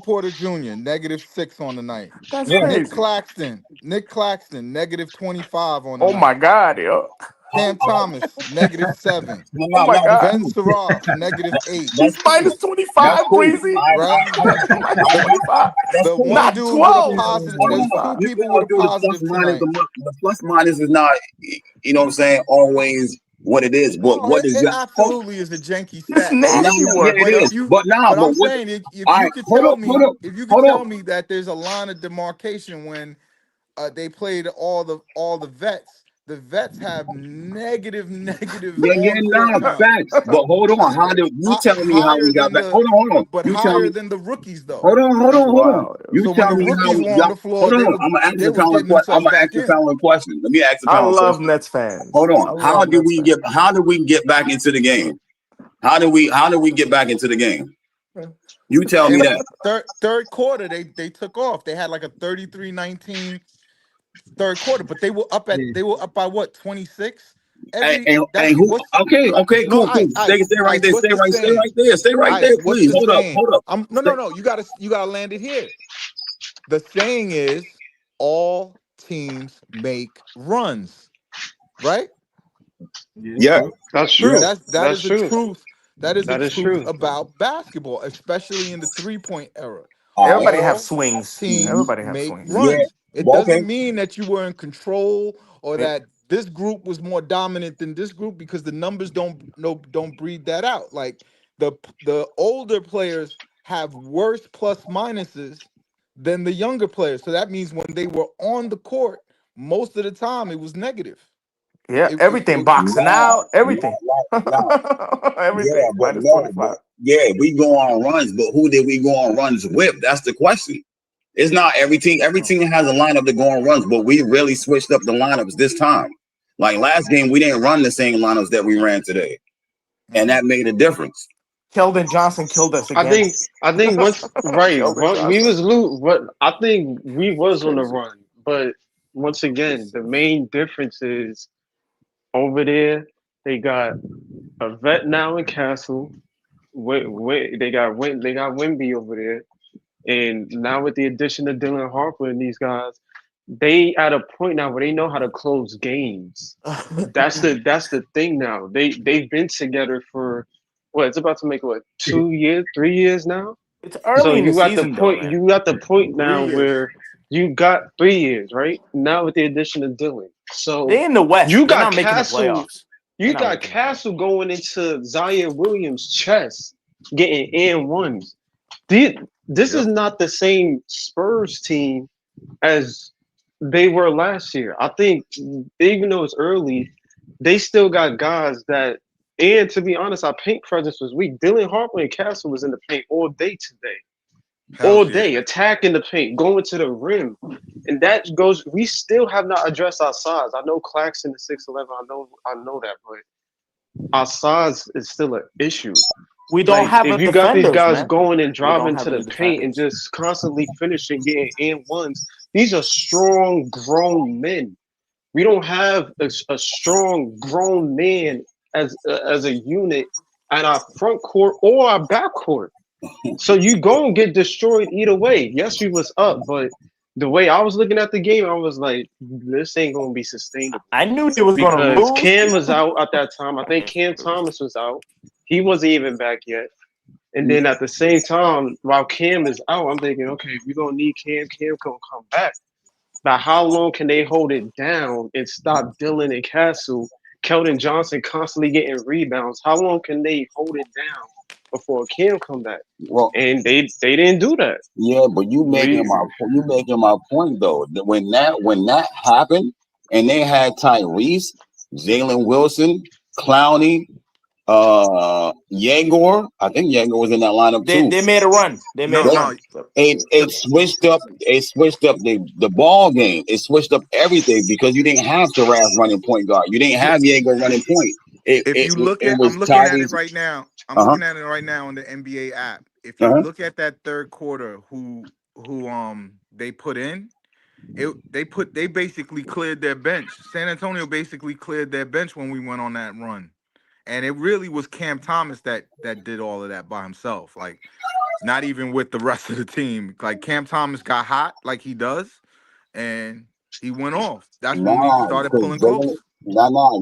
Porter Jr., -6 on the night. That's Yeah. Nick crazy. Claxton, -25 on the Oh my night. God, yo. Cam Thomas, -7. Oh my God. Ben Surratt, -8. He's minus That's 25, cool. Breezy. Right? Minus 25. That's The cool. one Not dude with a 12. positive. Hold There's on. 2 You people gotta with a do the plus positive minus. tonight. The plus minus is not, you know what I'm saying, always what it is. But No, what is it your absolutely is a janky This stat, but nasty yeah, work. it but is. but I'm What saying if all you right, could hold tell up, me that there's a line of demarcation when they played all the vets have negative on court time. facts. But hold on. How do you tell me how Higher we got than back? Hold on. but You tell higher me. than the rookies though. That's wild. You So when tell the me how rookies we were on got. the floor, Hold on. I'm gonna ask they the was pound getting question. I'm themselves gonna ask back the in. pound question. Let me ask the I pound love question. Nets fans. Hold I on. How love did Nets we fans. get? How did we get back into the game? How do we get back into the game? You tell me that. Third quarter, they took off. They had like a 33-19 third quarter, but they were up by what, 26? That's who? what's Okay, no, cool. Stay right Ice, there. what's Stay the right. Stay saying? right there. Stay right there, Ice, what's please. the saying? Hold up. No. You gotta land it here. The saying is all teams make runs, right? Yeah, Yeah, true. That's yeah, true. That That's is a true. truth. That is a That is truth true. about basketball, especially in the 3-point era. all right. Everybody have All swings. Mhm. teams Everybody have make swings. Yeah, runs. It well, okay. doesn't mean that you were in control or Yeah. that this group was more dominant than this group because the numbers don't breed that out. Like the older players have worse plus minuses than the younger players. So that means when they were on the court, most of the time it was negative. Yeah, everything It boxing Nah, out, everything. nah. Yeah, Everything. but Minus no, but 25. yeah, we go on runs, but who did we go on runs with? That's the question. It's not every team. Every Oh. team has a lineup to go on runs, but we really switched up the lineups this time. Like last game, we didn't run the same lineups that we ran today, and Mhm. that made a difference. Keldon Johnson killed us I again. think I think once right, Keldon we Johnson. was loot. What I think we It's was on the crazy. run, but once again, the main difference is over there they got a vet now in Castle. They got Wimby over there, and now with the addition of Dylan Harper and these guys, they at a point now where they know how to close games. That's the thing now. They've been together for what it's about to make what 2 years, 3 years now. It's So early in the season though, man. you got the point now 3 years. where you got 3 years, right? Now with the addition of Dylan. So They in the West. you They're got not making the Castle, playoffs. They're you not got making the playoffs. Castle going into Zaire Williams' chest, getting and ones. This is Yep. not the same Spurs team as they were last year. I think even though it's early, they still got guys that. And to be honest, our paint presence was weak. Dylan Harper and Castle was in the paint all day today, all Hells yeah. day attacking the paint, going to the rim, and that goes. We still have not addressed our size. I know Claxton is 6'11". I know that, but our size is still an issue. We don't Like have if a you got these defenders, guys man. going and We don't driving have to any the paint and defenders. just constantly finishing, getting and ones, these are strong, grown men. We don't have a strong, grown man as a unit at our front court or our back court. So you go and get destroyed either way. Yes, you was up, but the way I was looking at the game, I was like, this ain't gonna be sustainable I knew they was gonna because lose. Cam was out at that time. I think Cam Thomas was out. He wasn't even back yet. And then at the same time, while Cam is out, I'm thinking, okay, we're gonna need Cam. Cam gonna come back. But how long can they hold it down and stop Dylan and Castle, Keldon Johnson constantly getting rebounds? How long can they hold it down before Cam come back? Well, And they didn't do that. yeah, but We you making my point though. That when that happened, and they had Tyrese, Jalen Wilson, Clowney, Yegor. I think Yegor was in that lineup too. They made a run. They made No, a They, no. run. it switched up. It switched up the ball game. It switched up everything because you didn't have Saraf running point guard. You didn't Yeah. have Diego running point. It If it you look it at, was I'm looking at it Tyrese. right now. I'm Uh huh. looking at it right now on the NBA app. If Uh you huh. look at that third quarter, who they put in, they basically cleared their bench. San Antonio basically cleared their bench when we went on that run, and it really was Cam Thomas that did all of that by himself. Like not even with the rest of the team. Like Cam Thomas got hot like he does, and he went off. That's when we Nah, started because pulling close.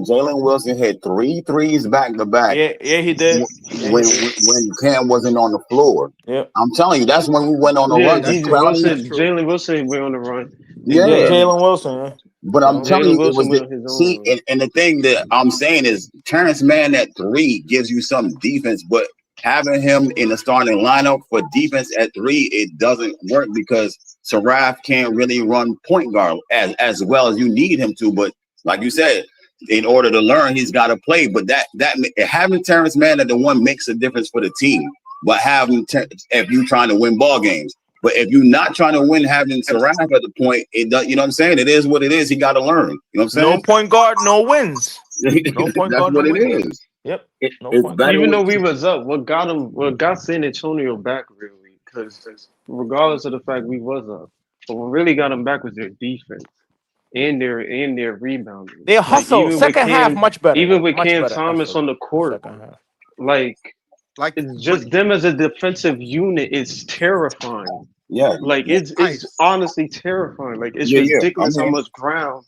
Jalen Wilson hit three threes back to back Yeah, he did. Yeah, he did. when Cam wasn't on the floor. Yep. I'm telling you, that's when we went on a yeah, run. That's Because DJ true. Clowney, That's Wilson, true. Jalen Wilson went on the run, and Yeah, yeah. then Jalen Wilson. Yeah. But I'm So telling you, Jalen it was Wilson went the on his own see, run. and the thing that I'm saying is Terrence Mann at three gives you some defense, but having him in the starting lineup for defense at three, it doesn't work because Saraf can't really run point guard as well as you need him to. But like you said, in order to learn, he's got to play. But that having Terrence Mann at the one makes a difference for the team. But having if you're trying to win ball games. But if you're not trying to win, having Saraf at the point, it does. You know what I'm saying? It is what it is. He got to learn. You know what I'm No saying? point guard, no wins. No point That's guard, no what it wins. is. Yep. No It's point guard. better Even though with we was up, what got San Antonio back really, because regardless of the fact we was up, but what really got them back was their defense. and their rebounding. They Like hustle. even with Second half, Cam, much better. even with Much Cam better Thomas effort. on the court, Second half. like Like, it's just them as a defensive unit is terrifying. Yeah, Like yeah, it's ice. honestly terrifying. Like it's yeah. I'm ridiculous how here. much ground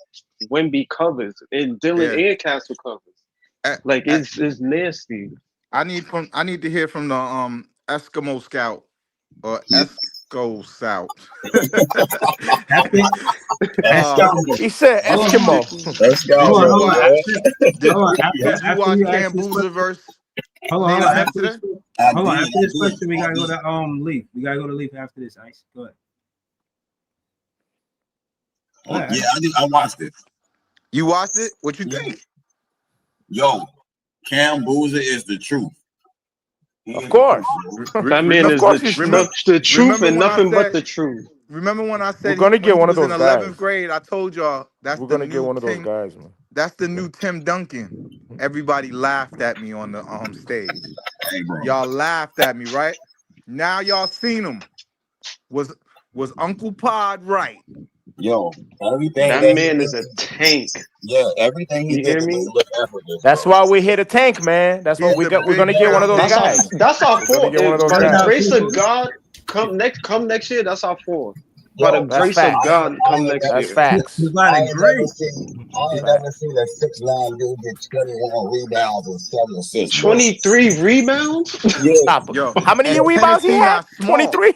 Wemby covers and Dylan Yeah. and Castle covers. A- Like a- it's nasty. I need to hear from the Eskimo Scout or Yeah. Esco Scout. After, Let's uh, go. He said hold on, Eskimo. Let's did go, you hold on. watch? bro. Did Hold on. did you After watch you ask Cam this Boozer question, versus hold Nate on. Smith After this, today? I hold on. did. After this I did. question, we I gotta go did. to Leaf. We gotta go to Leaf after this. Ice. Go ahead. Go ahead. Yeah, I did. I watched it. You watched it? What you Yeah. think? Yo, Cam Boozer is the truth. He Of is the course. truth, bro. That man Of is course he's true. the truth Remember and when I nothing but said? the truth. Remember when I We're said gonna when get he one of was in those 11th guys. grade? I told y'all that's We're the gonna get new one of those Tim. guys, man. That's the new Tim Duncan. Everybody laughed at me on the stage. Hey, bro. Y'all laughed at me, right? Now y'all seen him. Was Uncle Pod right? Yo, everything That that he man is a did, tank. yeah, everything he You did hear to me me? look effortless, That's bro. why we're here to tank, man. That's what He's we the got. We're big gonna get one of man. those guys. That's our We're gonna four. get one of those By the Right now, guys. grace of people. God, come next year. That's our four. By the Yo, That's grace of facts. God, I come ain't next never That's year. seen, facts. By I the ain't never grace. seen, I ain't never Facts. seen a 6'9" dude get 21 rebounds and 7 assists, bro. 23 rebounds. Yeah, Stop. Yo, How many and rebounds he Tennessee had? not small. 23?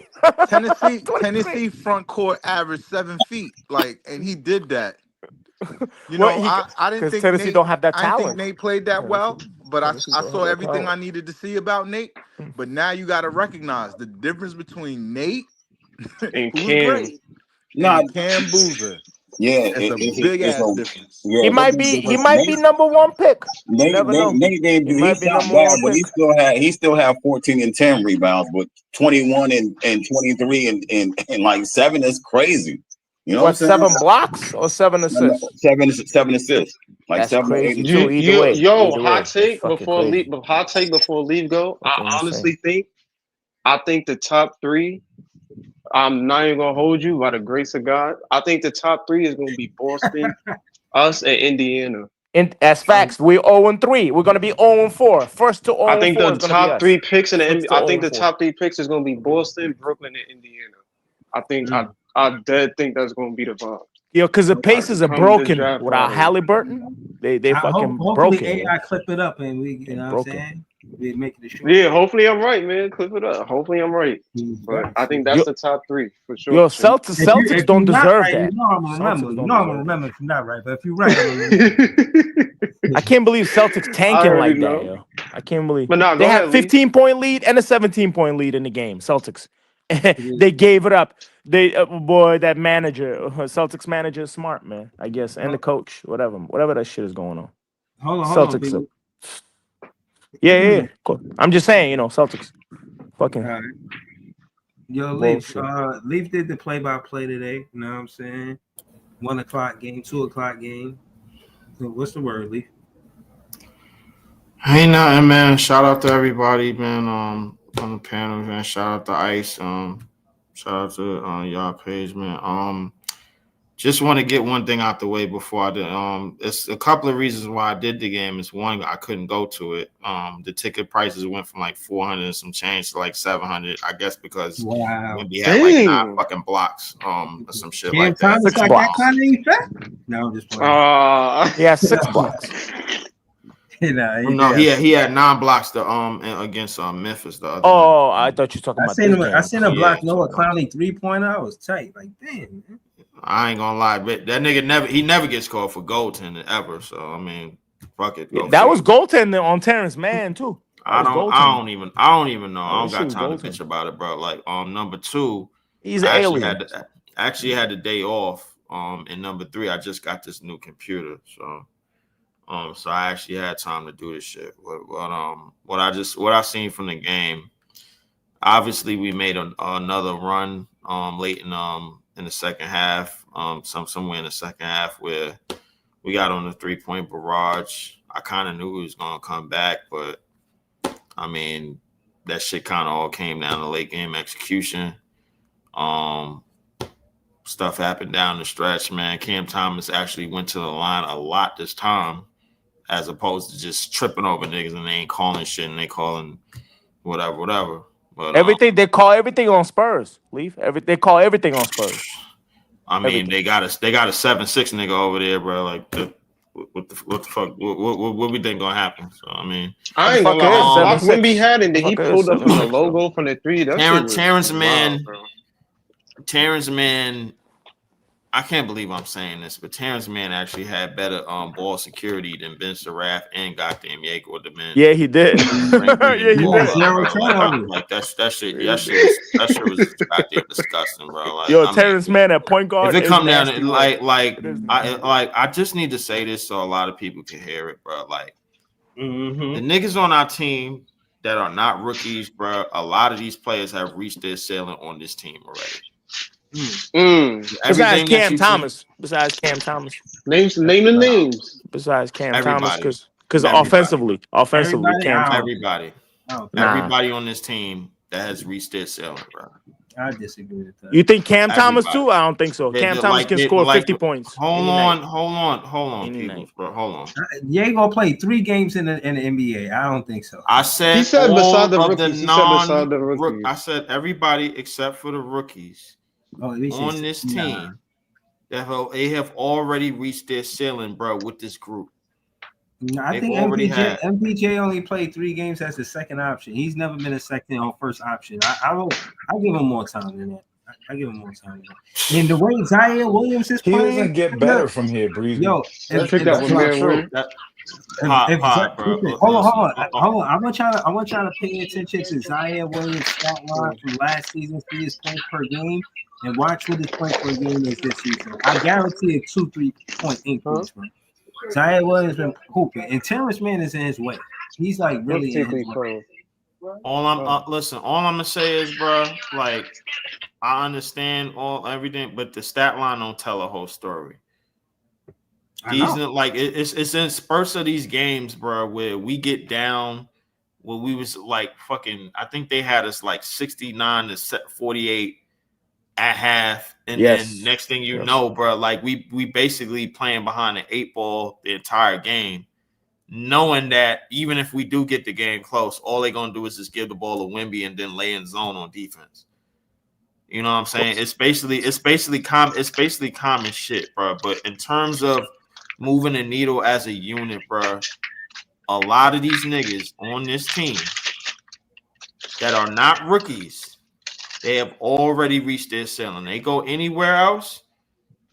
Tennessee front court averaged 7 feet. Like, and he did that. You Well, know, I didn't because think Tennessee don't have that I didn't think talent. Nate played that Tennessee, well, but Tennessee I don't have saw that everything talent. I needed to see about Nate. But now you got to recognize the difference between Nate, And who's Cam. great, nah, and Cam Boozer. yeah, It's a big it's ass a, difference. yeah, He there's might a be. He difference. might be number one pick. You never know. Nate didn't He do. He might be shot number bad, one but pick. he still had 14 and 10 rebounds, but 21 and 23 and like 7 is crazy. You know what I'm What, saying? 7 blocks or 7 assists? Seven assists, like That's 7 or 8 crazy too. You, assists. Either you, way, yo, either hot way, that's take fucking before crazy. leave go. I Fucking insane. honestly think I think the top three. I'm not even gonna hold you by the grace of God. I think the top three is gonna be Boston, us, and Indiana. And as facts, we're 0-3. We're gonna be 0-4. First to I 0-4 think the is gonna be top us. three picks in the First to I think the 0-4. top three picks is gonna be Boston, Brooklyn, and Indiana. I think I dead think that's gonna be the vibe. Yo, because the Pacers are Come this broken draft without lottery. Halliburton. They fucking Hopefully broken. AI clip it up and we, you They know what I'm broken. saying? We make it a short. Yeah, hopefully I'm right, man. Clip it up. Hopefully I'm right. But I think that's Yo, the top three for sure. yo, For sure. Celtics If don't you're not deserve right, you that. know I'm gonna remember. Celtics You don't know I'm gonna deserve that. remember if you're not right. But if you're right, I'm gonna remember. I can't believe Celtics I tanking already like that, know. yo. I can't believe But nah, they go had ahead, Lee. 15-point lead and a 17-point lead in the game. Celtics, they gave it up. They boy, that manager, Celtics manager, is smart, man. I guess, and the coach, whatever that shit is going on. Hold on, Celtics, people. yeah. Cool. I'm just saying, Celtics, fucking All right. Yo, Leaf. bullshit. Leaf did the play-by-play today. You know what I'm saying? 1 o'clock game, 2 o'clock game. So what's the word, Leaf? Ain't nothing, man. Shout out to everybody, man. On the panel, man. Shout out to Ice. Shout out to y'all page, man. Just want to get one thing out the way before I did. It's a couple of reasons why I did the game. It's one, I couldn't go to it. The ticket prices went from like 400 and some change to like 700. I guess because we had like 9 fucking blocks, or some shit Cam like that. Thomas got that kind of effect? No, I'm just playing. Yeah, 6 blocks. No, he had 9 blocks to against Memphis the other night. Oh, I thought you were talking about this game. I seen him block Noah Clowney 3-pointer. I was tight. Like, damn, man. I ain't gonna lie, but that nigga never gets called for goaltending ever. So I mean, fuck it. Yeah, that was goaltending on Terrence Mann too. I don't even know. I don't got time to bitch about it, bro. Like number 2, he's an alien. Actually had the day off. And number 3, I just got this new computer, so I actually had time to do this shit. What I seen from the game, obviously we made another run late in the second half, somewhere in the second half where we got on the 3-point barrage. I kind of knew he was gonna come back, but I mean that shit kind of all came down to late game execution. stuff happened down the stretch, man. Cam Thomas actually went to the line a lot this time, as opposed to just tripping over niggas and they ain't calling shit and they calling whatever. But They call everything on Spurs. Leave they call everything on Spurs. I mean, Everything. they got a 7'6" nigga over there, bro. Like, what the fuck? What we think gonna happen? So I mean, I ain't gonna Motherfucker is lie. Block 7'6". Wimby had it, and he Motherfucker is pulled up from the 7'6", logo from the three. That shit was Terrence wild, man, bro. Terrence man. I can't believe I'm saying this, but Terrence Mann actually had better ball security than Ben Seraph and goddamn Yegor Demin. Yeah, he did. Yeah, he did. Zero turnovers. Like that shit was goddamn disgusting, bro. Like, Yo, I Terrence Mann at point guard. if it is come down nasty to work. I just need to say this so a lot of people can hear it, bro. Like, the niggas on our team that are not rookies, bro, a lot of these players have reached their ceiling on this team already. Besides Cam Thomas. Name the names. Besides Cam Everybody. Thomas, because offensively, Cam Thomas. Everybody on this team that has reached their ceiling, bro. I disagree with that. You think Cam Thomas too? I don't think so. Cam Thomas like, can score 50 points. Hold on, people, bro. Hold on. Diego played 3 games in the NBA. I don't think so. I said He said all beside the of rookies. He said beside the rookies. I said everybody except for the rookies on this team that they have already reached their ceiling, bro, with this group. No, I think MPJ only played 3 games as the second option. He's never been a second or first option. I give him more time than that. I give him more time than that. And the way Zion Williams is playing, he doesn't get better from here, Breezy. Yo, let's pick that one, man. Hold on. I want y'all to pay attention to Zion Williams' stat line from last season, see his points per game, and watch what his points per game is this season. I guarantee a 2-3 point increase, bro. Zion Williams been hooping, and Terrence Mann is in his way. He's like really in his way. All I'm gonna say is, bro, like, I understand everything, but the stat line don't tell a whole story. It's in spurts of these games, bro, where we get down, where we was like fucking. I think they had us like 69 to 48 at half, and then next thing you know, bro, like we basically playing behind the 8 ball the entire game, knowing that even if we do get the game close, all they're gonna do is just give the ball to Wemby and then lay in zone on defense. You know what I'm saying? It's basically common shit, bro. But in terms of moving the needle as a unit, bro, a lot of these niggas on this team that are not rookies, they have already reached their ceiling. They go anywhere else,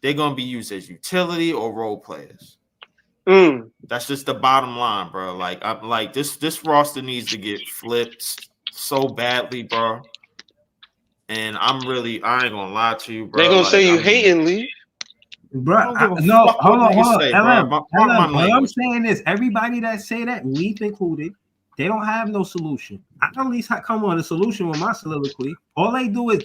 they're gonna be used as utility or role players. That's just the bottom line, bro. Like, I'm like this roster needs to get flipped so badly, bro. And I ain't gonna lie to you, bro. They gonna say you hating, Lee. Bro, no, hold on. What I'm saying is, everybody that say that, Leaf included, they don't have no solution. I at least come on a solution with my soliloquy. All they do is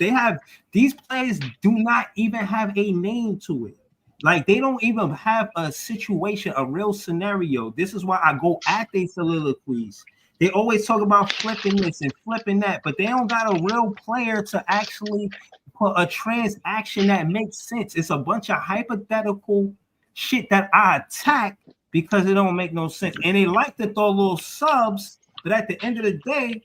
these players do not even have a name to it. Like, they don't even have a situation, a real scenario. This is why I go at their soliloquies. They always talk about flipping this and flipping that, but they don't got a real player to actually put a transaction that makes sense. It's a bunch of hypothetical shit that I attack because it don't make no sense. And they like to throw little subs, but at the end of the day,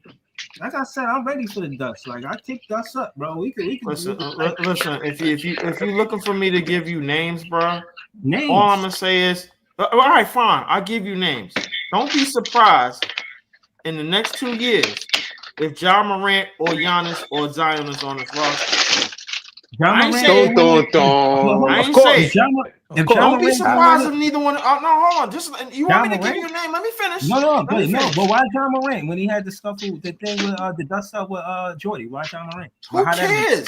like I said, I'm ready for the dust. Like, I kick dust up, bro. We can listen. If you're looking for me to give you names, bro, names. All I'm gonna say is, all right, fine. I'll give you names. Don't be surprised in the next 2 years if Ja Morant or Giannis or Zion is on this roster. Don't. Don't be surprised if neither one. No, hold on. Just you want me to give you a name? Let me finish. No. But why Ja Morant when he had the stuff with the thing with the dust up with Jordy? Why Ja Morant? Who cares?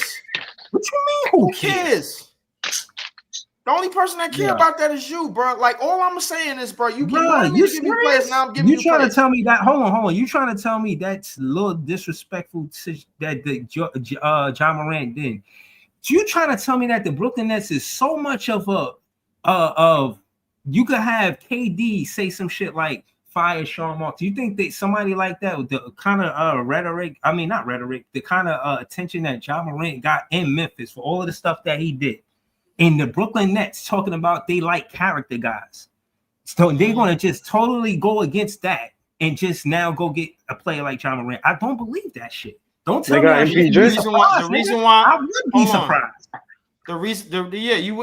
What you mean? Who cares? The only person that care about that is you, bro. Like, all I'm saying is, bro, you give me players, now I'm giving you trying players. to tell me that? Hold on. You trying to tell me that's a little disrespectful that the Ja Morant did? You trying to tell me that the Brooklyn Nets is so much of you could have KD say some shit like fire Sean Marks? Do you think that somebody like that with the kind of not rhetoric, the kind of attention that Ja Morant got in Memphis for all of the stuff that he did, And the Brooklyn Nets talking about they like character guys. So they're going to just totally go against that and just now go get a player like John Morant. I don't believe that shit. Don't tell me I shouldn't be surprised. The reason why I would be surprised. You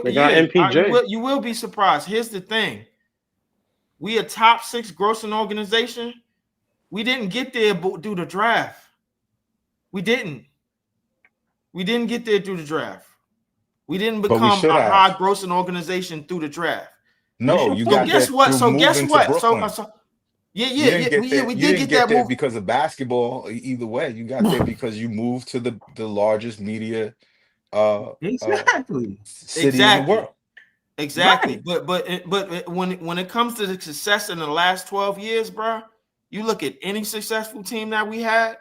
got MPJ. you will be surprised. Here's the thing: we a top 6 grossing organization. We didn't get there due to draft. We didn't get there through the draft. We didn't become a high grossing organization through the draft. No, you so got guess that what? through So guess moving what? to Brooklyn. We did get that move because of basketball. Either way, you got there because you moved to the largest media exactly city in the world. Exactly. Right. But when it comes to the success in the last 12 years, bro, you look at any successful team that we had,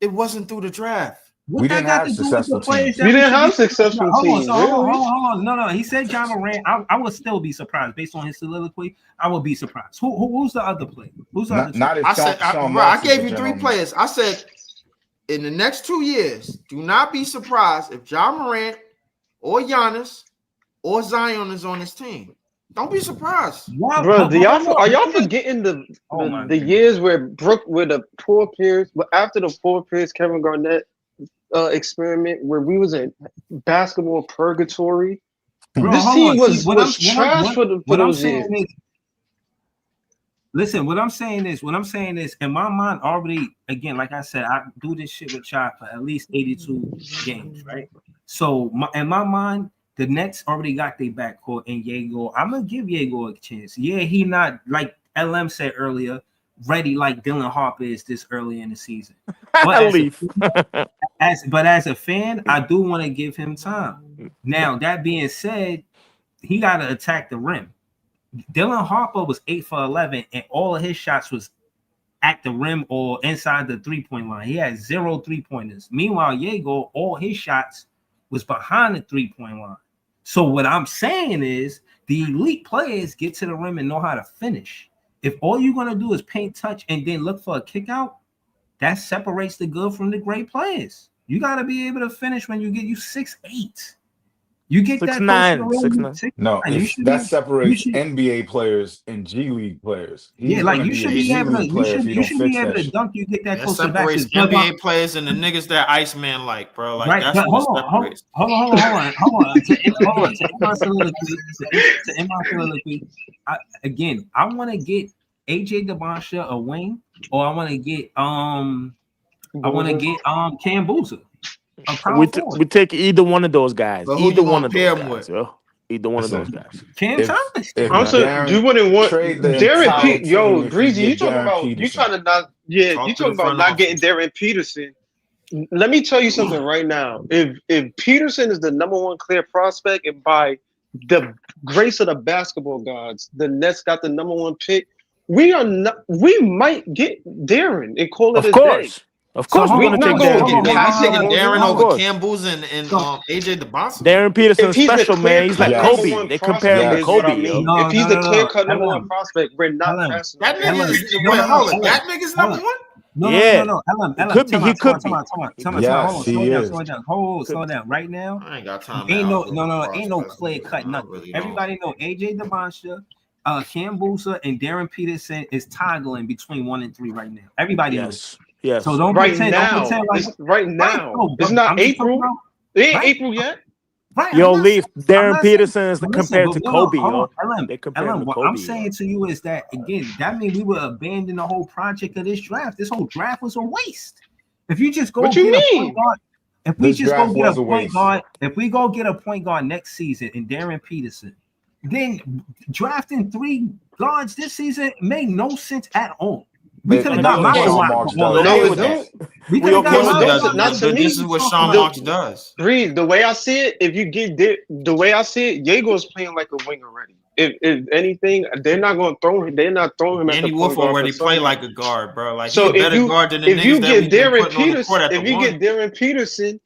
it wasn't through the draft. We didn't have successful teams. We didn't have successful teams. Hold on. No. He said John Morant. I would still be surprised based on his soliloquy. I would be surprised. Who's the other player? Who's the other? Not if I gave you 3 players. I said in the next 2 years, do not be surprised if John Morant or Giannis or Zion is on this team. Don't be surprised, bro. Are y'all forgetting the years where the Paul Pierce, but after the Paul Pierce, Kevin Garnett experiment, where we was in basketball purgatory? Bro, this team was trash for those years. Listen, what I'm saying is, in my mind, already, again, like I said, I do this shit with y'all for at least 82 games, right? So in my mind, the Nets already got their backcourt in Yego. I'm gonna give Yego a chance. Yeah, he not, like LM said earlier, ready like Dylan Harper is this early in the season. But as a fan, I do want to give him time. Now, that being said, he got to attack the rim. Dylan Harper was 8 for 11, and all of his shots was at the rim or inside the 3-point line. He had 0 3-pointers. Meanwhile, Yego, all his shots was behind the 3-point line. So what I'm saying is the elite players get to the rim and know how to finish. If all you're going to do is paint, touch, and then look for a kick out, that separates the good from the great players. You got to be able to finish when you 6'8". You get 6'9", 6'9". No, that separates NBA players and G League players. You should be able to dunk. You get that close to the separates NBA players and the niggas that Iceman like, bro. Like, that's what separates. Hold on. To end my soliloquy, again, I want to get AJ DeBoncha a wing, or I want to get Cam Boozer. We take either one of those guys. Either one of those guys. Either one of those guys. Cam Thomas. You wouldn't want Darren Pete. Yo, Breezy, you talking about not getting Darren Peterson. Let me tell you something right now. If Peterson is the number 1 clear prospect, and by the grace of the basketball gods, the Nets got the number 1 pick, we might get Darren and call it a day. Of course, we're going to take Darren over Cam Boozer and AJ DeBoncha. Darren Peterson's special, man. He's like Kobe. They compare him to Kobe. If he's the clear-cut number 1 prospect, we're not passing. That nigga's number 1? No. He could be. Slow down. Right now, I ain't got time. Ain't no clear-cut nothing. Really everybody know AJ DeBoncha, Cam Boozer, and Darren Peterson is toggling between 1 and 3 right now. Everybody knows. Yes. So don't pretend like right now. It's not April. It ain't April yet. Right. Yo, Leaf, Darren Peterson is compared to Kobe. What I'm saying to you is that, again, that means we would abandon the whole project of this draft. This whole draft was a waste. If you just go get a point guard, if we go get a point guard next season in Darren Peterson, then drafting 3 guards this season made no sense at all. We could have got March. This is what Sean Marks does. Reed, the way I see it, Yego's playing like a wing already. If anything, they're not going to throw him. They're not throwing him. Andy Wolf already play like a guard, bro. Like, so he's a better guard than the niggas that we get putting on the court at the one. If you get Darren Peterson,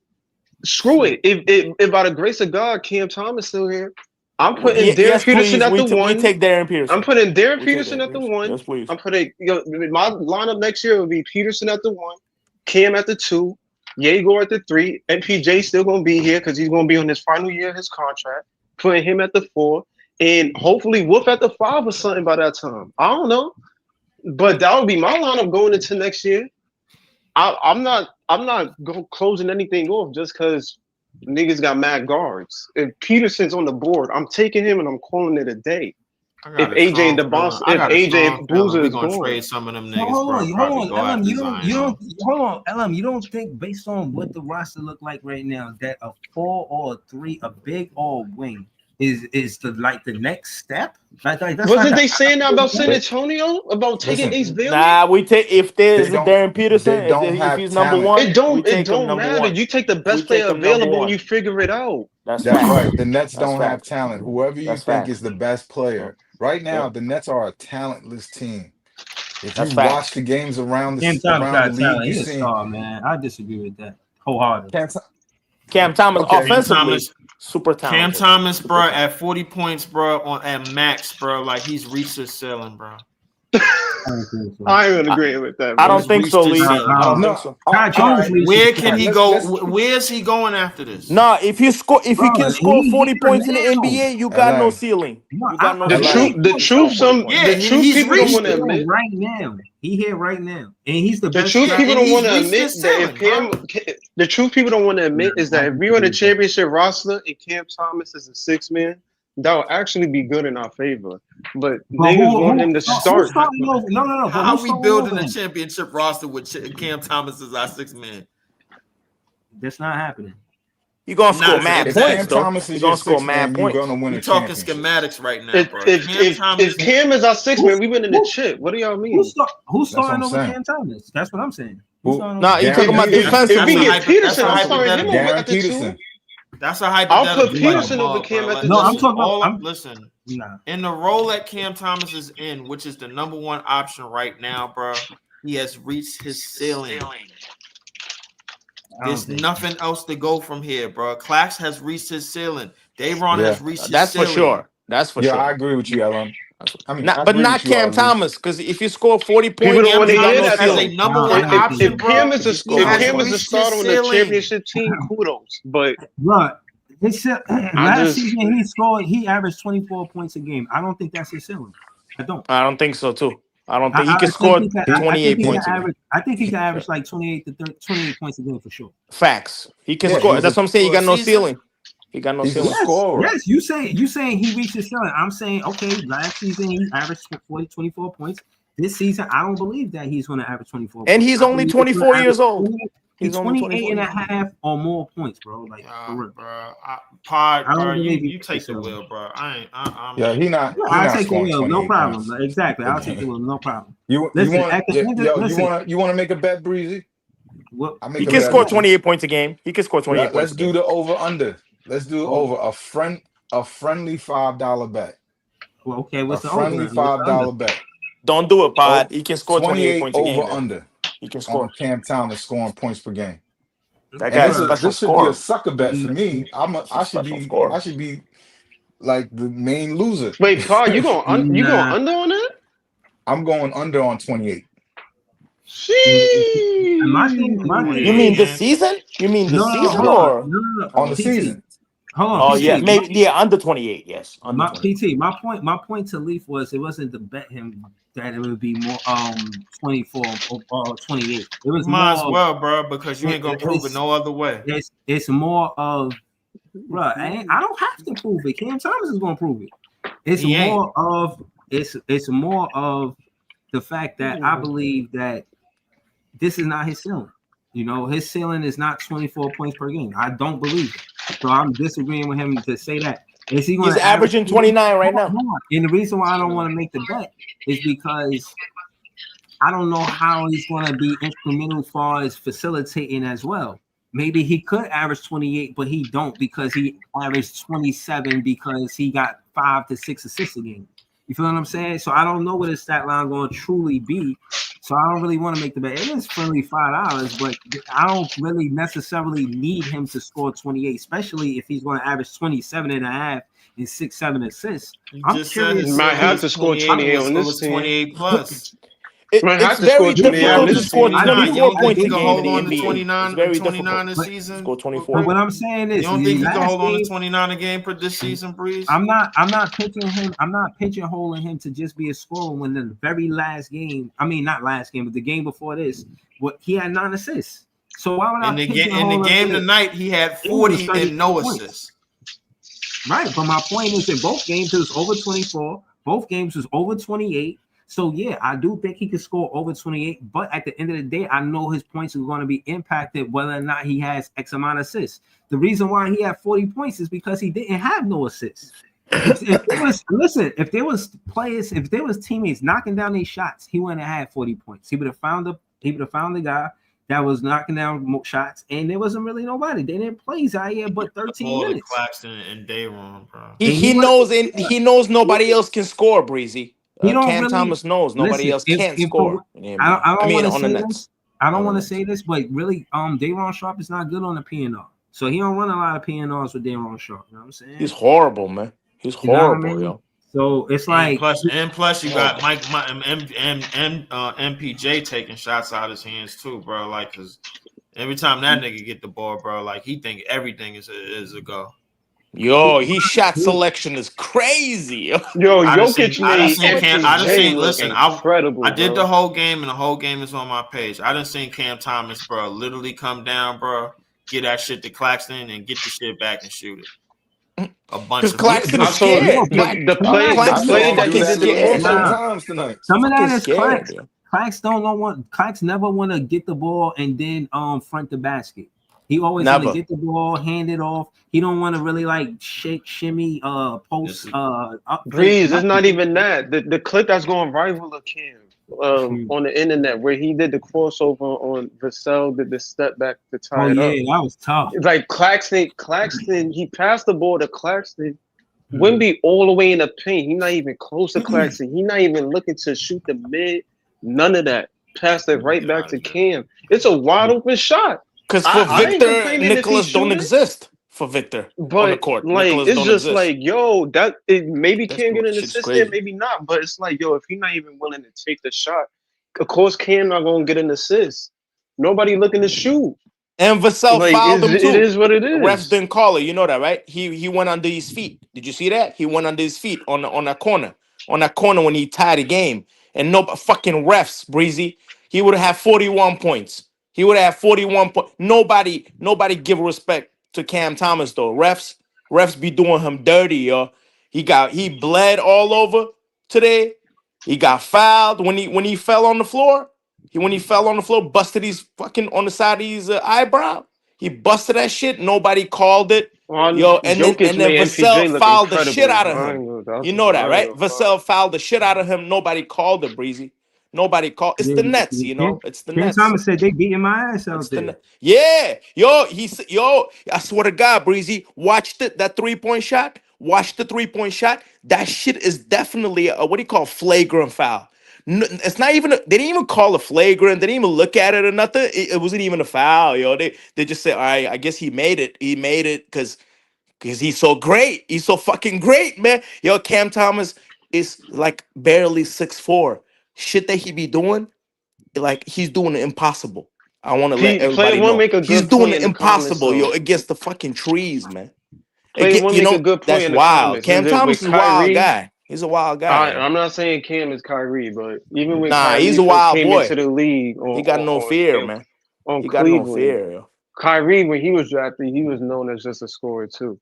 screw it. If by the grace of God, Cam Thomas still here, I'm putting Darren Peterson at the 1. We take Darren Peterson. I'm putting Darren Peterson at the 1. Yes, please. I'm putting my lineup next year will be Peterson at the 1, Cam at the 2, Yegor at the 3, and PJ still gonna be here because he's gonna be on his final year of his contract. putting him at the 4, and hopefully Wolf at the 5 or something by that time. I don't know, but that would be my lineup going into next year. I'm not closing anything off just because niggas got mad guards. If Peterson's on the board, I'm taking him and I'm calling it a day. If AJ and DeBoss, if AJ and Boozer is gonna going, trade some of them So niggas, hold bro. on, Probably hold go on, after LM. You Zion. don't hold on, LM. You don't think based on what the roster look like right now that a 4 or a 3, a big or a wing is the next step? Like that's wasn't like they saying that about San Antonio about taking Listen, Ace Bailey? Nah, we take if there's they don't Darren Peterson, they don't if have he's number talent. one, we It take him don't number matter. one. You take the We best take player him number available and one. you figure it out. That's That's facts. right. The Nets That's don't have facts. talent. Whoever you That's think facts. is the best player. Right now, Yep. the Nets are a talentless team. If you That's watch facts. the games around Cam the Thomas got league, talent. you He's a see star, man. I disagree with that wholeheartedly. Cam Thomas Okay. offensively super Cam talented. Thomas, Super bro, talented. at 40 points, bro, at max, bro, like he's reached his ceiling, bro. I ain't agreeing with that, I bro. don't think so, Lee. I don't no, think so. Ty Jones reached Where his can he ceiling. go? Where's he going after this? Nah, if you Bro, can score 40 here points in the now. NBA, you got no LM, ceiling. No, You got no The ceiling. truth, the You score truth, 40 points. Yeah, the truth, he's people don't reached want to it. admit. Right now. He here right now. And he's the The best truth, guy. people and don't he's want to reached admit his that if ceiling, Cam, the truth people don't want to admit is that if we on a championship roster and Cam Thomas is a 6-man, that will actually be good in our favor. But niggas want him to Who's start. starting over? No. But How who's are we starting building over a him? championship roster with Cam Thomas as our 6-man? That's not happening. You're gonna score Not mad if exactly. points, Cam though. Thomas You're is your gonna score sixth mad man, you're points. gonna win We a talking championship. schematics right now, If bro. if Cam if, Thomas. if Cam is our 6-man, we win in the chip. What do y'all mean? Who's That's what starting I'm over saying. Cam Thomas? That's what I'm saying. Who's Who? starting over? Nah, you talking Darren about If Peterson. we defensively. get Peterson, I'm that's a starting him over hypothetical. at Darren the 2. Peterson. That's a I'll put hypothetical. Peterson bro, over Cam bro. at the No, I'm two. talking about. Listen. Nah. In the role that Cam Thomas is in, which is the number one option right now, bro, he has reached his ceiling. There's nothing else to go from here, bro. Clax has reached his ceiling. Dayron Yeah. has reached his That's for ceiling. sure. That's for Yeah, sure. I agree with you, Ellen. I mean, I But agree not with you, Cam Ali. Thomas, because if you score 40 People points, don't Cam want to you got hear no that Thomas as though. a ceiling. number No, one I agree. option, If bro. Cam is He has a reached his starter on the ceiling. championship team, kudos. But Bro, last just- season he averaged 24 points a game. I don't think that's his ceiling. I don't. I don't think so, too. I don't think he can I score think I think 28 he can points a game. average. I think he can average like 28 points a game for sure. Facts. He can Yeah, score. he's That's what I'm saying. He For a got no season? ceiling. He got no He's a ceiling. scorer. Yes. You saying he reached his ceiling. I'm saying okay. Last season he averaged 24 points. This season I don't believe that he's going to average 24. And points. he's I only believe he's gonna 24 years average old. 28 He's only 28 and a 24 half or more points, bro. Like for real. Bro. I don't Bro, believe you he take the reached his wheel, bro. I'm Yeah, he not I'll take the scoring wheel, no 28 problem. points. Exactly, I'll take the wheel, no problem. You Listen, want at the end of, listen, you want to make a bet, Breezy? what, I He make a can bet score with you. 28 points a game. He can score 28 Let's points a do game. the over under. Let's do Oh. over a friendly $5 bet. well, okay, A what's the friendly over? What's the under? $5 bet. Don't do it, Pod. He can score 28 28 points a game. over Man. under He can on score. Cam Thomas scoring points per game. That And guy's a special this should be a scorer. sucker bet for me. I should be like the main loser. wait, Paul, you going under on that? I'm going under on 28. My thing, You mean this season? You mean this season or on the season? Hold on. Oh PT. yeah, maybe under 28. Yes, under My 28. PT. My point to Leaf was it wasn't to bet him that it would be more 24 or 28. It was Might more as well, bro, because you ain't gonna prove it it's- no other way. It's more of, bro. I don't have to prove it. Cam Thomas is gonna prove it. It's He ain't. more of the fact that I believe that this is not his ceiling. You know, his ceiling is not 24 points per game. I don't believe it. So I'm disagreeing with him to say that. Is he going He's averaging 29 right now. And the reason why I don't want to make the bet is because I don't know how he's going to be instrumental as far as facilitating as well. Maybe he could average 28, but he don't because he averaged 27 because he got 5 to 6 assists a game. You feel what I'm saying? So I don't know what his stat line going to truly be. So I don't really want to make the bet. It is friendly $5, but I don't really necessarily need him to score 28, especially if he's going to average 27 and a half and 6-7 assists. You I'm just said curious. his Might have to was score 28 on so this it's team. 28 plus. Man, It's had to score very I mean, difficult after to this score team. 29, you 24 don't think points he a can game in hold the on to NBA. It's 29 very 29 difficult this to season? score For 24. But what Bree? I'm saying You is, don't the think he can last hold on to game, 29 a game for this season, Breeze? I'm not pitching him. I'm not pigeonholing him to just be a scorer. When the very last game, I mean not last game, but the game before this, what he had 9 assists. So why would I In the pigeonhole him game to? tonight, he had It was 40 and 32 no points, assists. right? But my point is, in both games it was over 24. Both games was over 28. So yeah, I do think he could score over 28. But at the end of the day, I know his points are going to be impacted whether or not he has X amount of assists. The reason why he had 40 points is because he didn't have no assists. If there was listen, if there was players, if there was teammates knocking down these shots, he wouldn't have had 40 points. He would have found the guy that was knocking down shots, and there wasn't really nobody. They didn't play Zaire but 13 All the minutes. Claxton and Dayron, bro. He And he he was knows he knows nobody else can score, Breezy. he don't Cam really Thomas knows nobody listen. else can If score in the NBA. I I don't mean, want to on the say Nets. this, I don't On the want to Nets. say this, but really, Dayron Sharp is not good on the PNR. So he don't run a lot of PNRs with Dayron Sharp. You know what I'm saying? He's horrible, man. He's You know what I horrible, mean? yo. So it's like And plus, you got Horrible. MPJ taking shots out of his hands too, bro. Like, cause every time that nigga get the ball, bro, like he think everything is a go. Yo, his shot selection is crazy. Yo, I just seen, Jokic made I just MPJ seen. look Listen, I incredible, did the bro. whole game, and the whole game is on my page. I done seen Cam Thomas, bro, literally come down, bro, get that shit to Claxton, and get the shit back and shoot it. A bunch Because of Claxton niggas. is I saw yeah, scared. but some of that, the I some of saw play him that do he Fucking that did in the the scared, post yo. 10 nah, times tonight. some of Fucking that is scared, Clax. yo. Clax don't want Clax never want to get the ball and then front the basket. He always want to Never. get the ball, hand it off. He don't want to really like shake, shimmy, This post, is up fake, Breeze. It's not nothing. even that. The clip that's going viral of Cam on the internet where he did the crossover on Vassell, did the step back to Oh tie it yeah, up. that was tough. It's like Claxton, he passed the ball to Claxton. Mhm. Wimby all the way in the paint. He's not even close to Claxton. He's not even looking to shoot the mid. None of that. Passed it right get back out to of here. Cam. It's a wide open shot. Because for I ain't Victor, complaining if he Nicholas don't shoot it, exist. For Victor on the but court, like Nicholas it's don't just exist. like yo, that it maybe That's Cam get an shit's assist there, crazy. maybe not. But it's like yo, if he's not even willing to take the shot, of course Cam not gonna get an assist. Nobody looking to shoot. And Vassell Like fouled him it too. is what it Refs is. didn't call it. You know that, right? He went under his feet. Did you see that? He went under his feet on that corner. On that corner when he tied the game. And no fucking refs, Breezy. He would have had 41 points. He would have had 41 points. Nobody give respect to Cam Thomas though. Refs be doing him dirty, yo. He bled all over today. He got fouled when he fell on the floor. When he fell on the floor, busted his fucking on the side of his eyebrow. He busted that shit. Nobody called it. On Yo, and then Jokic and then made Vassell MPJ look fouled the shit incredible. out of him. That's You know that, I ain't right? gonna front. Vassell fouled the shit out of him. Nobody called it, Breezy. Nobody called. It's Yeah, the Nets, you Cam, know. It's the Cam Nets. Thomas said they beating my ass It's out the there. yeah, yo. Yo. I swear to God, Breezy, watched it. That 3-point shot. Watch the 3-point shot. That shit is definitely a what do you call flagrant foul. It's not even. They didn't even call it flagrant. They didn't even look at it or nothing. It wasn't even a foul, yo. They just said, all right, I guess he made it. He made it because he's so great. He's so fucking great, man. Yo, Cam Thomas is like barely 6'4". Shit that he be doing, like he's doing the impossible. I want to let Player everybody one know make a he's good doing point the in the comments impossible, yo, though. against the fucking trees, man. Player one You make a know good point that's in the wild. comments. Is Cam it Thomas with is a wild Kyrie? guy. He's a wild guy, yo. I'm not saying Cam is Kyrie, but even when Nah, he's Kyrie a first wild came into boy. the league He got no fear, man. on He got no Cleveland, fear, yo. Kyrie when he was drafted, he was known as just a scorer too.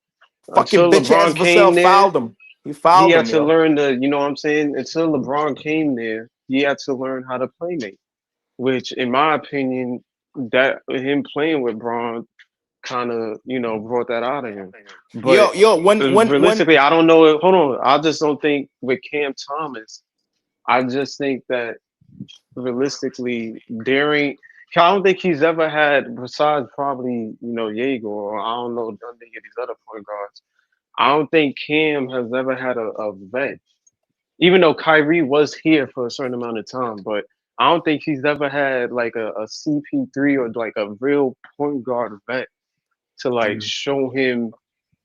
Fucking Until bitch ass LeBron Vassell came there, fouled him. He he fouled had him, to yo. learn to, you know what I'm saying? Until LeBron came there, he had to learn how to play make. Which, in my opinion, that him playing with Braun kind of, brought that out of him. But Yo, when realistically, I don't know. Hold on, I just don't think with Cam Thomas. I just think that realistically, I don't think he's ever had, besides probably Jaeger, or I don't know none of these other point guards. I don't think Cam has ever had a vet, even though Kyrie was here for a certain amount of time. But I don't think he's ever had like a CP3 or like a real point guard vet to like show him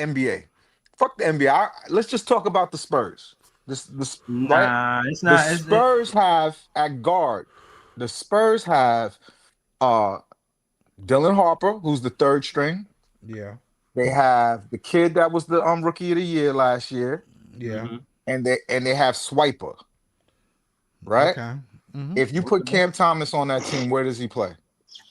NBA. Fuck the NBA. Let's just talk about the Spurs. Right? Nah, it's The not. Spurs have at guard. The Spurs have uh Dylan Harper, who's the third string. Yeah. They have the kid that was the rookie of the year last year, Yeah. and they have Swiper, right? Okay. Mm-hmm. If you put Cam Thomas on that team, where does he play?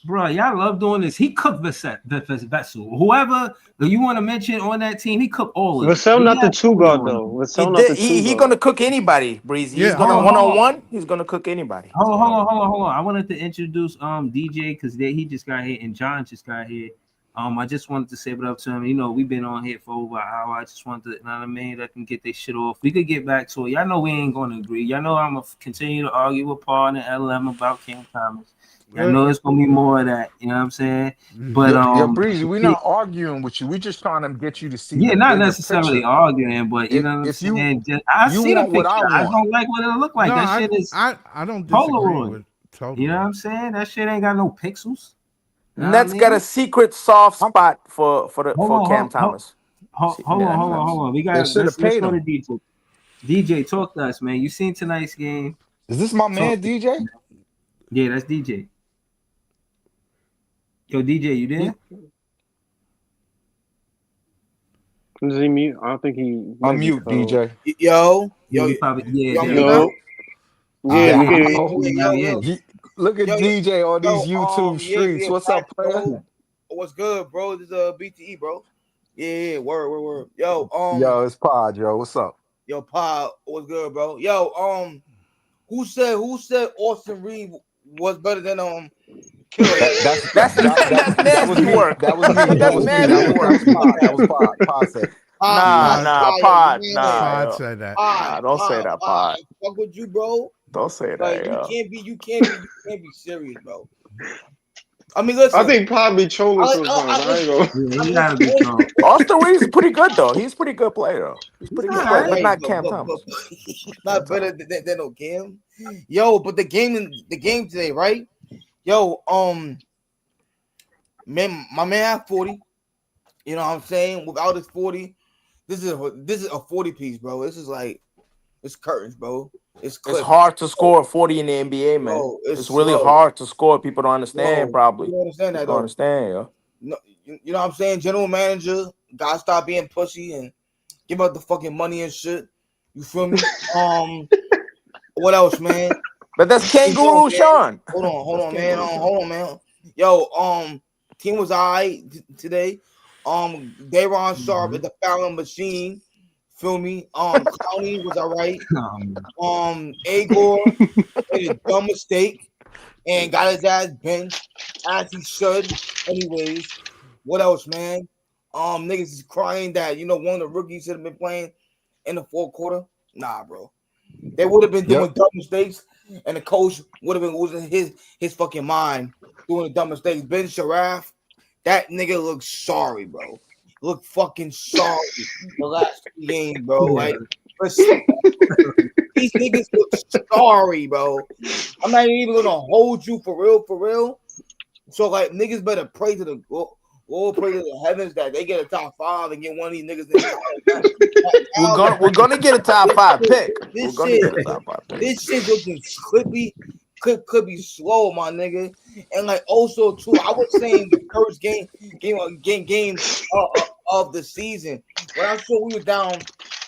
Bro, y'all love doing this. He cooked the vessel. Whoever you want to mention on that team, he cooked all of them. Vassell not the two guard Hold though. He Vassell not did. the two He guard. gonna cook anybody, Breezy. He's Yeah. gonna Hold one on. on one. He's gonna cook anybody. on. I wanted to introduce DJ because he just got here and John just got here. I just wanted to say what up to him. You know, we've been on here for over an hour. I just wanted to, you know what I mean, that can get this shit off. We could get back to it. Y'all know we ain't gonna agree. Y'all know I'm gonna continue to argue with Paul and LM about Cam Thomas. I know it's gonna be more of that, you know what I'm saying? But Yo, Breezy, we're not arguing with you. We're just trying to get you to see yeah, the not bigger necessarily picture. arguing, but you know what I'm If you saying. I see the want what picture. I I want, don't like what it look like. No, That shit is I don't disagree Polaroid. with totally. You know what I'm saying? That shit ain't got no pixels. You know what I Nets got a mean? secret soft spot for Cam Hold Thomas. on. We they got should have let's paid go to him. DJ. DJ, talk to us, man. You seen tonight's game? Is this my Talk. man, DJ? Yeah, that's DJ. Yo, DJ, you there? Is he mute? I don't think he might be Unmute, cut off. DJ. Yo, Yeah, yo, we probably y'all there me you now? go. Yo, yeah, we Now, get Now we in. look at Yo, DJ on these YouTube yeah, streets. What's up, facts, player? bro. What's good, bro? This is BTE, bro. Yeah, word. Yo, Yo, it's Pod, yo. What's up? yo, Pa, what's good, bro? Yo, who said Austin Reed was better than Killer? That's That was nasty me. work. That was me. That That's was me. nasty That work. was Pod. That was Pod. Pod said. Nah, Pod. Pod Yo. said that. Nah, don't say that, Pod. Fuck with you, bro. Don't say Like that, yo. you can't be serious, bro. I mean, I listen. think Pod be trolling I sometimes. I ain't gonna. Yeah, he gotta be strong. Austin Reeves is pretty good though. He's a pretty good player though. He's a pretty good player, alright. but not but, Cam but, Thomas. but he's not better than no Cam. Yo, but the game today, right? Yo, man, my man had 40. You know what I'm saying? Without his 40, this is a 40 piece, bro. This is like it's curtains, bro. It's clips. hard to score 40 in the NBA, man. Bro, it's really hard to score. People don't understand, probably. You understand that, People don't understand, yo. No, you know what I'm saying? General manager, gotta stop being pussy and give out the fucking money and shit. You feel me? What else, man? But that's Kangaroo Sean. Hold on, man. Yo, team was alright today. Dayron Sharp at the fouling machine. Feel me? Clowney was alright. Agor made a dumb mistake and got his ass benched as he should. Anyways, what else, man? Niggas is crying that one of the rookies should have been playing in the fourth quarter. Nah, bro. They would have been doing dumb mistakes, and the coach would have been losing his fucking mind doing the dumb mistakes. Ben Sharaf, that nigga looks sorry, bro. Look fucking sorry the last 3 games, bro. Like, these niggas look sorry, bro. I'm not even gonna hold you for real. So like, niggas better pray to the Lord, pray to the heavens that they get a top 5 and get one of these niggas. We're gonna get a top 5 pick. This shit looking could be slow, my nigga. And like also too, I was saying the first game of the season when I saw we were down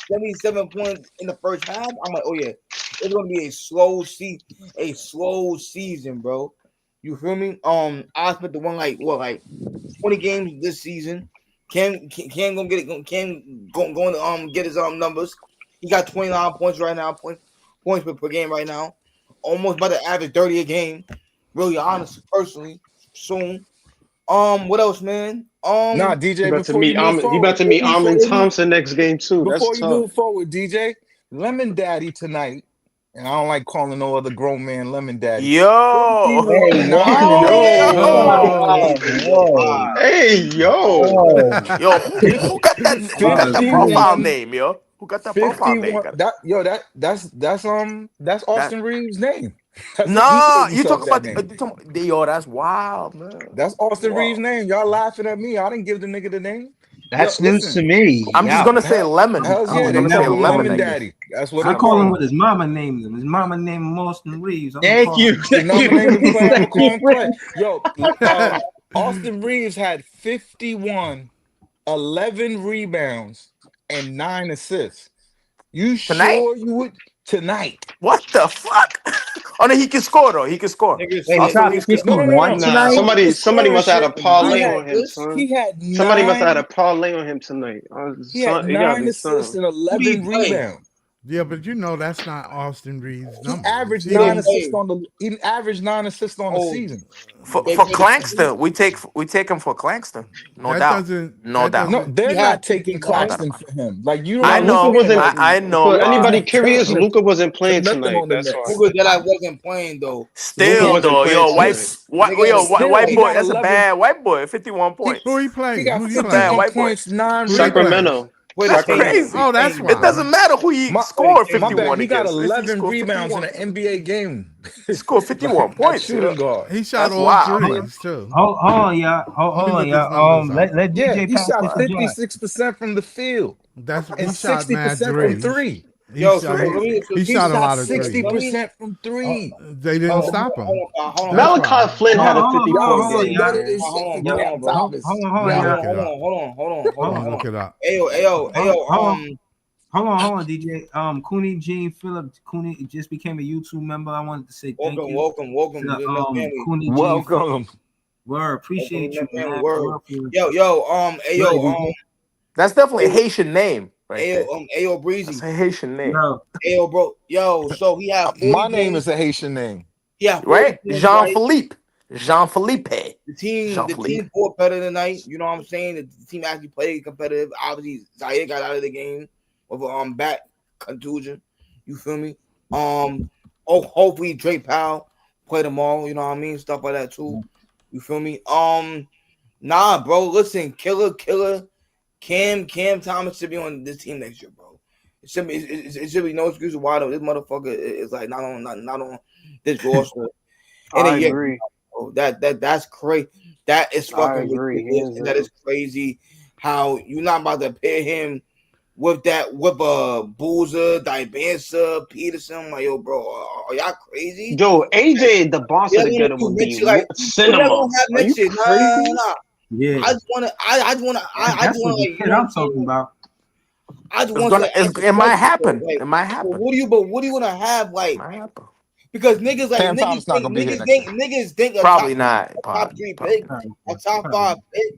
77 points in the first half. I'm like, oh yeah, it's gonna be a slow season, bro. You feel me? I spent the one like 20 games this season. Can gonna get it? Can going to get his numbers? He got 29 points right now. Points per game right now. Almost about to average 30 a game. Really honest, personally. Soon. What else, man? Nah, DJ. You about to meet Armin Thompson next game too. Before That's you tough. move forward, DJ, Lemon Daddy tonight, and I don't like calling no other grown man Lemon Daddy. Yo, Hey, yo. Who got that profile name, yo? Who got that profile name? That's Austin Reeves' name. Nah, you talk about yo, that's wild, man. That's Austin Reeves' name. Y'all laughing at me. I didn't give the nigga the name. Yo, That's news listen. to me. I'm just Yeah. gonna say lemon. Hell's I'm yeah, just they gonna say call him lemon, Lemon I guess. Daddy. That's what I they call call him him. what his mama named him. His mama named him Austin Reeves. I'm gonna Thank call you. him. Your Thank mama you. named him play. I'm gonna Thank call you, him play. Fred. Yo, Austin Reeves had 51, 11 rebounds, and 9 assists. You Tonight? sure you would tonight? What the fuck? Oh no, he can score though. He can score. Niggas, Wait, he Austin got Reeves can No, score. no, no, 51 no. Nah, tonight? Fuck the somebody scoring must have had shit. a parlay He on had him, son. he had Somebody must have had nine. a parlay on him tonight. He had Son, it gotta 9 be assists something. and who do you 11 play? rebounds. Yeah, but you know that's not Austin Reeves' He numbers. averaged Who they 9 He assists play? on the. He averaged 9 assists on the Oh, season. they For play the Clankster, we take him for Clankster. No that doubt. doesn't No that doubt. No, doesn't they're he had not taking 51. No doubt Claxton about for it. him. Like you don't I Nah, Luca know. understand. wasn't. Like I know, For he's but anybody not curious, turning Luca wasn't to playing nothing tonight. on the That's why. Nets. Luka that I wasn't playing though. Luca still wasn't though, playing yo, tonight. Nigga, Still, white he boy, got that's a 11. bad white boy. 51 He who points. he play? he got Who he That's a bad play? 51 white boy. points, 9 Who he play? rebounds. Sacramento. play the That's Kings. Sacramento. crazy. Oh, Play the that's Kings. It why. doesn't matter who he My Play the scored Kings. my bad. 51 He got against. He 11 scored rebounds in 51. an NBA game. He scored 51 At points. shooting Yeah. guard. He shot That's all wild. Hold, threes too. hold on, y'all. Let me Hold on, look his y'all. numbers up. Let Yeah, DJ he pass shot this to Wow. John. 56% from the field and He shot mad 60% from threes. three. He Yo, so shot let he, me so he He keep shot it a shot lot of sixty let threes. me percent from three. They didn't stop him. hold on, That's bro. Malachi why. Flynn Come had a on, 50 y'all point Hold on, game, saying better y'all. than man. Hold on, Yo, bro. Cam Hold on, bro. Thomas. hold Let me on, Nah, look y'all. it up. Hold Let on, me hold look on. it up. Hold on, DJ. Cooney Gene Phillip. Cooney just became a YouTube member. I wanted to say thank you welcome to to the family. Cooney Gene Phillip. welcome. Word, Welcome appreciate to you, the family. man. For Word. real, for real. Hey, Go ahead, DJ. That's definitely a Ayo, Haitian name right there. Breezy. That's a Haitian name. Yo, Bro. Yo, so he had 40 My name games. is a Haitian name. He had 40 Right? games, right? Jean Philippe. The Jean Philippe. team fought better tonight. You know what I'm saying? The team actually played competitive. Obviously, Zaire got out of the game with a back contusion. You feel me? Hopefully Drake Powell play tomorrow. You know what I mean? Stuff like that too. You feel me? Nah, bro. Listen, killer. Cam Thomas should be on this team next year, bro. It should be no excuse why this motherfucker is like not on this roster. And I then yeah, agree. bro, that's crazy. That is I fucking agree. ridiculous, Hands and that down. is crazy. How you not about to pair him with Boozer, Dibansa, Peterson? Like, yo, bro, are y'all crazy? Yo, AJ the boss Yeah, of gonna together do would next be year? Like, what y'all cinema. gonna have Are you next year? crazy? Nah. yeah, I just that's wanna the like, you kid know what I'm I'm saying? talking about. I just want to ask a It might question, bro. happen. Like, It might but happen. what do you gonna have It like? might happen. Because Cam Thomas not gonna be here next year. niggas think Probably not, a top Pod. three Probably pick, not. a top Probably five not. pick.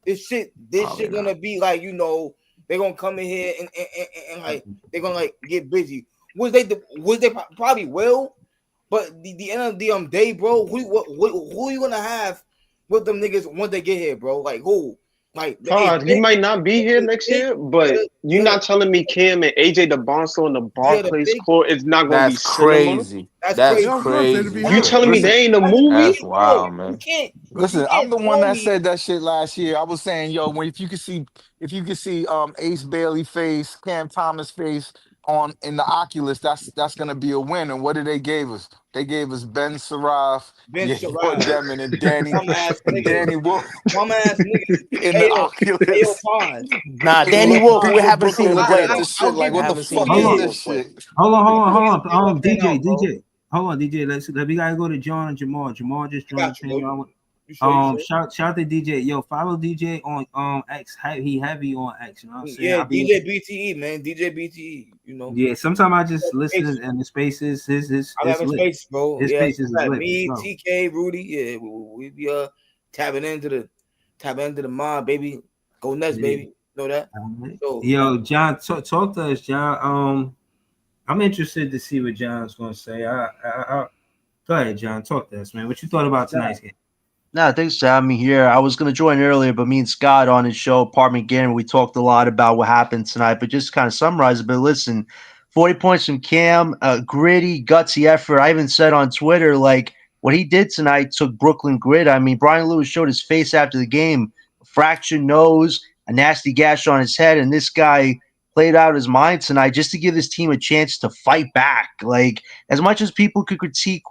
This Probably shit not. gonna be like, they're gonna come in here and like they're gonna like get busy. Was they probably will, but the end of the day, bro, who you gonna have with them niggas once they get here, bro? Like who? Like the eighth Todd, he pick, might not be here the next pick, year, but you're not telling me Cam and AJ DeBonso on the the Barclays pick. court is not gonna be That's cinema? crazy. That's That's crazy. Yeah, of course it'll be crazy. You good. telling me Listen, they ain't a That's movie? wild, You man. can't listen. I'm the one tell that me. said that shit last year. I was saying, yo, when if you could see Ace Bailey face, Cam Thomas face on in the Oculus, that's gonna be a win. And what did they gave us? They gave us Ben Saraf, Ben Yehor Sherrod, Demon, and Danny bum ass and niggas, Danny Wolf bum ass niggas. in the Hey yo, Oculus. pause. Nah, And Danny look, Wolf, we people in haven't seen Brooklyn him looking play at though. this I'll shit like, give I what you the haven't seen 2 fuck Danny is years. this Wolf play. shit? I'll figure that out, bro. Hold on, DJ. We gotta go to John and Jamal. Jamal just joined the Got you, bro. channel. You sure? Shout to DJ. Yo, follow DJ on X. He heavy on X. You know what I'm saying? Yeah, I'll be DJ BTE, man. DJ BTE, yeah. Sometimes I just listen Spaces. in the spaces. I'm His having lit. space, bro. His Yeah, it's spaces is like lit for me, sure. TK, Rudy. Yeah, we be tapping into the mob, baby. Go Nets, Yeah. baby. Know that? So Yo, John, talk to us, John. I'm interested to see what John's gonna say. Go ahead, John. Talk to us, man. What you thought about tonight's game? No, thanks for having me here. I was going to join earlier, but me and Scott on his show, Apartment Game, we talked a lot about what happened tonight. But just kind of summarize it. But listen, 40 points from Cam, gritty, gutsy effort. I even said on Twitter, like, what he did tonight took Brooklyn grit. I mean, Brian Lewis showed his face after the game, a fractured nose, a nasty gash on his head, and this guy played out his mind tonight just to give this team a chance to fight back. Like, as much as people could critique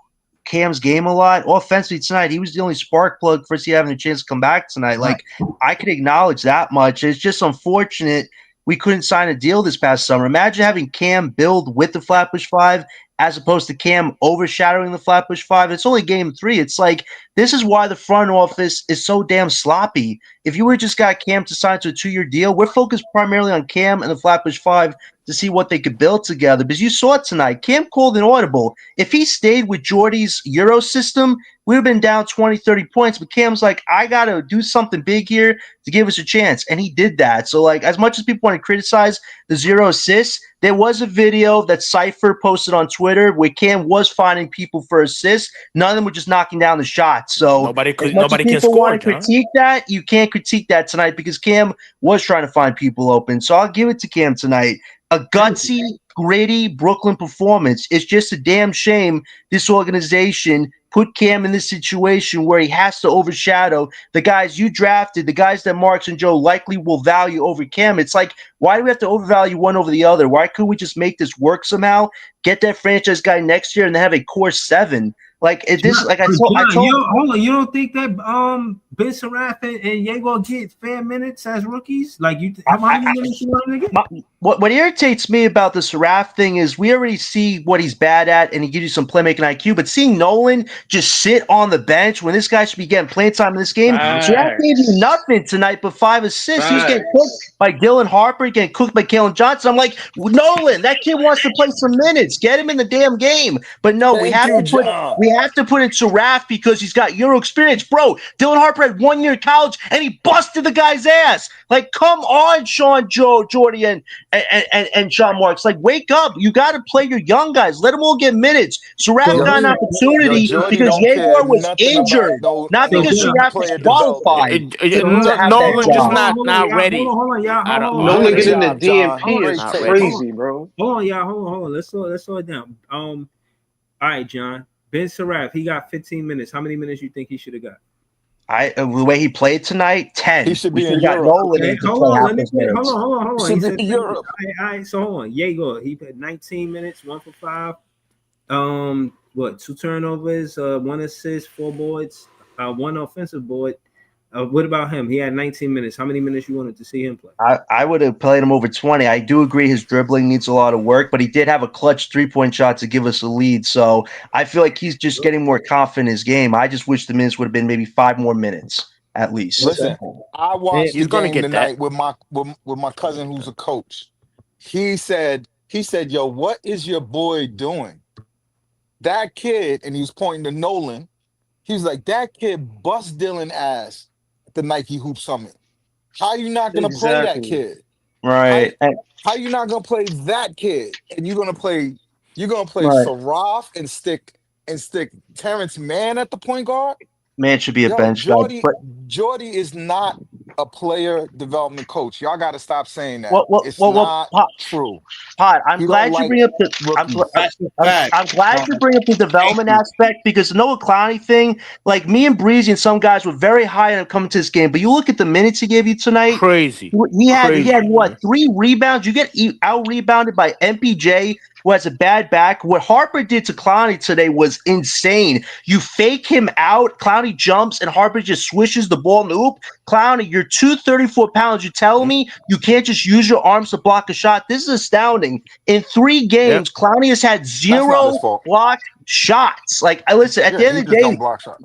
Cam's game a lot. Offensively tonight, he was the only spark plug for us having a chance to come back tonight. Like, I could acknowledge that much. It's just unfortunate we couldn't sign a deal this past summer. Imagine having Cam build with the Flatbush Five as opposed to Cam overshadowing the Flatbush Five. It's only game 3. It's like, this is why the front office is so damn sloppy. If you would just got Cam to sign to a 2-year deal, we're focused primarily on Cam and the Flatbush Five to see what they could build together. Because you saw it tonight. Cam called an audible. If he stayed with Jordy's Euro system, we would have been down 20, 30 points. But Cam's like, I got to do something big here to give us a chance. And he did that. So, like, as much as people want to criticize the 0 assists, there was a video that Cypher posted on Twitter where Cam was finding people for assists. None of them were just knocking down the shots. So Nobody as much as can people score, want to John. critique that, you can't critique that tonight because Cam was trying to find people open. So I'll give it to Cam tonight. A gutsy, gritty Brooklyn performance. It's just a damn shame this organization put Cam in this situation where he has to overshadow the guys you drafted, the guys that Marks and Joe likely will value over Cam. It's like, why do we have to overvalue one over the other? Why couldn't we just make this work somehow? Get that franchise guy next year and then have a core 7. Like this, like I told, hold on. You don't think that Ben Sarath and Yegor get fair minutes as rookies? Like how many minutes you want him to get? What irritates me about the Sarath thing is we already see what he's bad at, and he gives you some playmaking IQ. But seeing Nolan just sit on the bench when this guy should be getting playing time in this game, Sarath gave you nothing tonight but 5 assists. He was getting cooked by Dylan Harper, getting cooked by Kalen Johnson. I'm like, Nolan, that kid wants to play some minutes. Get him in the damn game. But no, we have to put in Sarath because he's got Euro experience, bro. Dylan Harper had 1 year in college and he busted the guy's ass. Like, come on, Sean, Jordy, and Sean Marks. Like, wake up. You got to play your young guys. Let them all get minutes. Sarath got an opportunity because Yegor was injured, not because Sarath was qualified to have Nolan that just job. not ready. Hold on, y'all. Nolan getting the John. DMP is Not crazy, bro. Hold on, y'all. Hold on. Let's slow it down. All right, John. Ben Sarath, he got 15 minutes. How many minutes you think he should have got? The way he played tonight, 10. He should be in got Europe. Nolan in to play half those minutes. Hold on. He should be in Europe. All right, so hold on. Yegor, he played 19 minutes, 1 for 5. 2 turnovers, 1 assist, 4 boards, 1 offensive board. What about him? He had 19 minutes. How many minutes you wanted to see him play? I would have played him over 20. I do agree his dribbling needs a lot of work, but he did have a clutch 3-point shot to give us a lead. So I feel like he's just getting more confident in his game. I just wish the minutes would have been maybe 5 more minutes at least. Listen, I watched He's the gonna game get tonight with my cousin who's a coach. He said, yo, what is your boy doing? That kid, and he was pointing to Nolan. He was like, that kid bust Dylan ass at the Nike Hoop Summit. How you not gonna play that kid? Right. How you not gonna play that kid? And you're gonna play Right. Sarath and stick Terrence Mann at the point guard? Man should be a bench guy. Jordy is not a player development coach. Y'all got to stop saying that. It's Pot, not true. I'm glad you bring up I'm glad you bring up the development aspect because the Noah Clowney thing, like me and Breezy and some guys were very high on him coming to this game. But you look at the minutes he gave you tonight. Crazy. He had what, 3 rebounds? You get out rebounded by MPJ, who has a bad back. What Harper did to Clowney today was insane. You fake him out, Clowney jumps, and Harper just swishes the ball in the hoop. Clowney, you're 234 pounds. You telling me you can't just use your arms to block a shot? This is astounding. In 3 games, Clowney has had 0 blocked shots. Like, I listen, at the end of the day,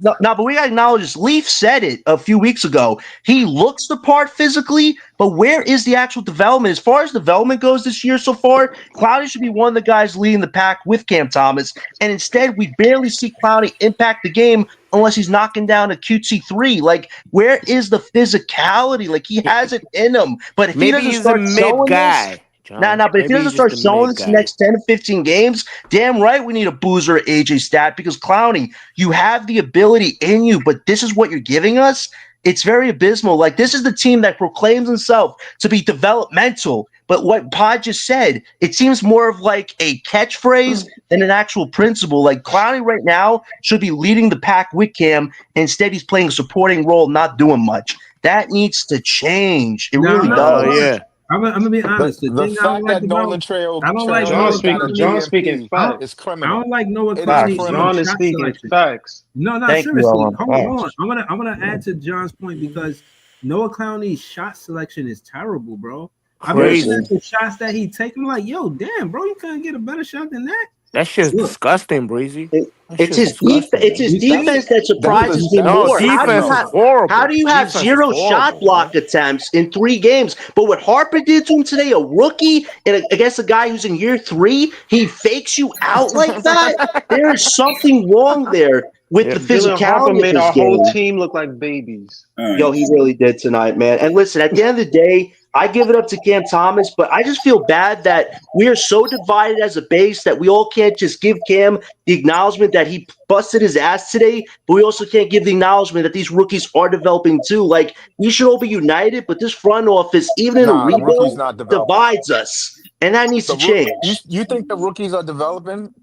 but we got to acknowledge this. Leaf said it a few weeks ago. He looks the part physically, but where is the actual development? As far as development goes this year so far, Clowney should be one of the guys leading the pack with Cam Thomas, and instead we barely see Clowney impact the game unless he's knocking down a QT3. Like, where is the physicality? Like, he has it in him, but if he doesn't start showing this, but if he doesn't start showing this next 10 to 15 games, damn right we need a Boozer or AJ stat because Clowney, you have the ability in you, but this is what you're giving us. It's very abysmal. Like, this is the team that proclaims himself to be developmental. But what Pod just said, it seems more of like a catchphrase than an actual principle. Like, Clowney right now should be leading the pack with Cam. Instead, he's playing a supporting role, not doing much. That needs to change. It really does. All I'm gonna be honest. The The thing I don't fact like that about Nolan Trail I don't like Trail John Noah got a speaking. Clowney. John speaking DMP I is facts. don't criminal. like Noah It is Clowney's criminal. John is shot speaking selection. facts. No, Thank you, seriously. Alan. Hold on. I'm gonna add to John's point because Noah Clowney's shot selection is terrible, bro. I be looking Crazy. at the shots that he take. I'm like, yo, damn, bro, you couldn't get a better shot than that. That shit's Look, disgusting, Breezy. It- That It's shit's his disgusting, it's man. his you see? defense that That's surprises just me that's No, more. just defense is no. How horrible. do you have Defense is zero shot horrible, block man. attempts in 3 games? But what Harper did to him today, a rookie against a guy who's in year 3, he fakes you out like that. There is something wrong there with Yeah. the Dylan Harper physicality of made his our whole game. team look like babies. All right. Yo, he really did tonight, man. And listen, at the end of the day, I give it up to Cam Thomas, but I just feel bad that we are so divided as a base that we all can't just give Cam the acknowledgement that he busted his ass today, but we also can't give the acknowledgement that these rookies are developing too. Like, we should all be united, but this front office, even in a Nah, the rookie's rebuild, not developing. divides us. And that needs The to rook change. you think the rookies are developing?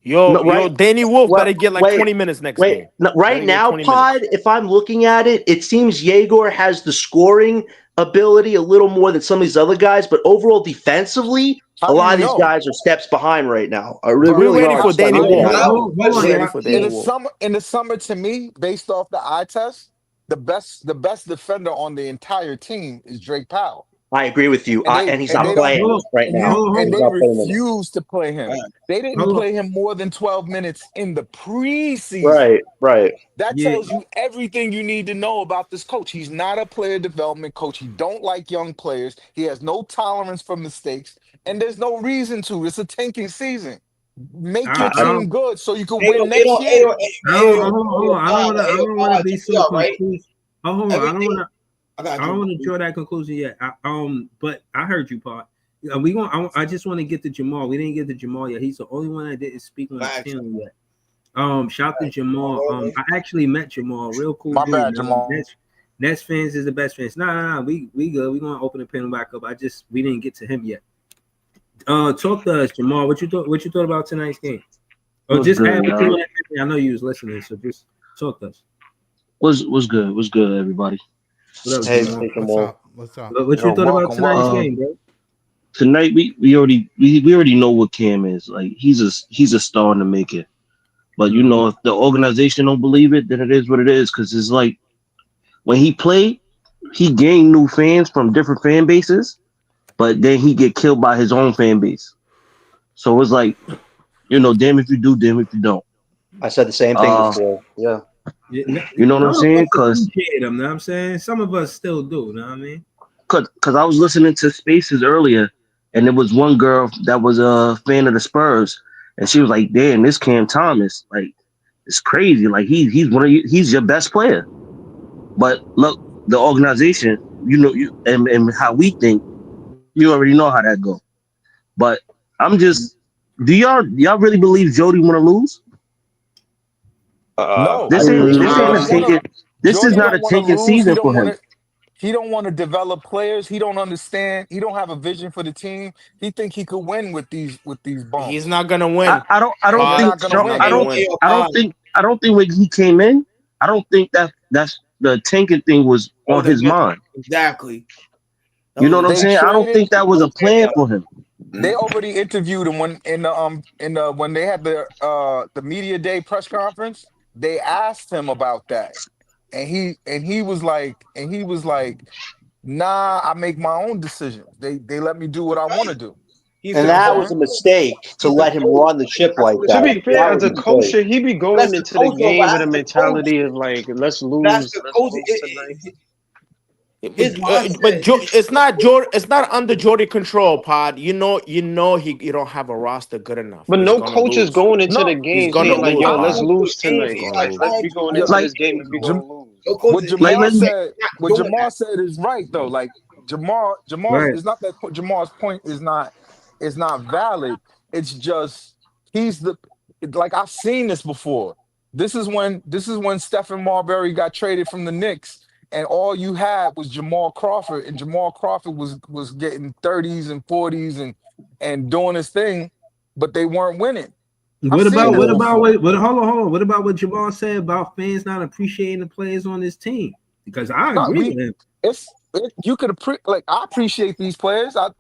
No, right? Danny Wolf Well, better get like wait, 20 minutes next wait. game. No, right Better get now, 20 minutes. Pod, if I'm looking at it, it seems Yegor has the scoring ability a little more than some of these other guys, but overall defensively, How a do lot you of these know? guys are steps behind right now. They Bro, We're really waiting are. for It's starting Danny to how look do you Wolf. that way. know? hold We're on, waiting y'all. for Danny Wolf. In the summer, to me, based off the eye test, the best defender on the entire team is Drake Powell. I agree with you. And And he's and not they Hold don't playing on, right and now. you hold and He's on, they not playing enough. refuse to play him. They didn't hold on. play him more than 12 minutes in the preseason. Right, right. That Yeah, tells you everything you need to know about this coach. He's not a player development coach. He don't like young players. He has no tolerance for mistakes, and there's no reason to. It's a tanking season. Make your I team don't. good so you can Hey, win hey, next hey, year. Hold on. I don't want to be check so it out, right? confused. Oh, hold on. Everything. I got I don't you. want to draw that conclusion yet. But I heard you, Paul. We going. I just want to get to Jamal. We didn't get to Jamal yet. He's the only one that didn't speak on the Facts. panel yet. Shout to Jamal. I actually met Jamal. Real cool My dude, bad, man. Jamal. Nets fans is the best fans. Nah. We good. We gonna open the panel back up. We didn't get to him yet. Talk to us, Jamal. What you thought about tonight's game? Or Was just good, add what you y'all. want to. I know you was listening, so just talk to us. Was good. Was good, everybody. What up, Hey, Jamal? What's up? What's up? What you thought about Welcome, tonight's welcome. game, bro? Tonight we already know what Cam is. Like he's a star in the making. But you know, if the organization don't believe it, then it is what it is. Because it's like when he played, he gained new fans from different fan bases, but then he get killed by his own fan base. So it's like, damn if you do, damn if you don't. I said the same thing before. Yeah. You know what I'm saying? Because appreciate him, know what I'm saying? Some of us still do, know what I mean? Cause I was listening to Spaces earlier, and there was one girl that was a fan of the Spurs, and she was like, "Damn, this Cam Thomas, like, it's crazy. Like he's your best player." But look, the organization, and how we think, you already know how that go. But I'm just, do y'all really believe Jody want to lose? No, This ain't this Jody ain't a don't want tanking. to. This is Jody not a don't want to tanking lose. season for him. He don't want to develop players. He don't understand. He don't have a vision for the team. He think he could win with these He's bums. not gonna win. I don't And you're think not gonna win. I don't think when he came in, I don't think that's the tanking thing was on his mind. Exactly. You know what I'm They saying? I don't traded. think that was a plan for him. They already interviewed him when when they had the media day press conference. They asked him about that, and he was like, nah, I make my own decisions. They let me do what I want to do. And that was a mistake to let him run the ship like To that. be fair, That as was a a coach, mistake. he be going into the game with a mentality of like, let's That's lose the coach. tonight. His mindset. It's not under Jordy control, Pod. You know you don't have a roster good enough. But He's no gonna coach is lose. going into the No, He's game gonna saying like, lose, yo, I let's Pod. don't. lose He's tonight. gonna Like, lose. we going Yeah, into this game and we gonna lose. No coach what is Jamal not said, what doing Jamal that. said is right though. Like Jamal's Right. it's not that Jamal's point is not valid. It's just like I've seen this before. This is when Stephen Marbury got traded from the Knicks, and all you had was Jamal Crawford, and Jamal Crawford was getting 30s and 40s and doing his thing, but they weren't winning. I've What seen about this before. hold on. What about what Jamal said about fans not appreciating the players on this team? Because I No, agree with him. You could like I appreciate these players. I've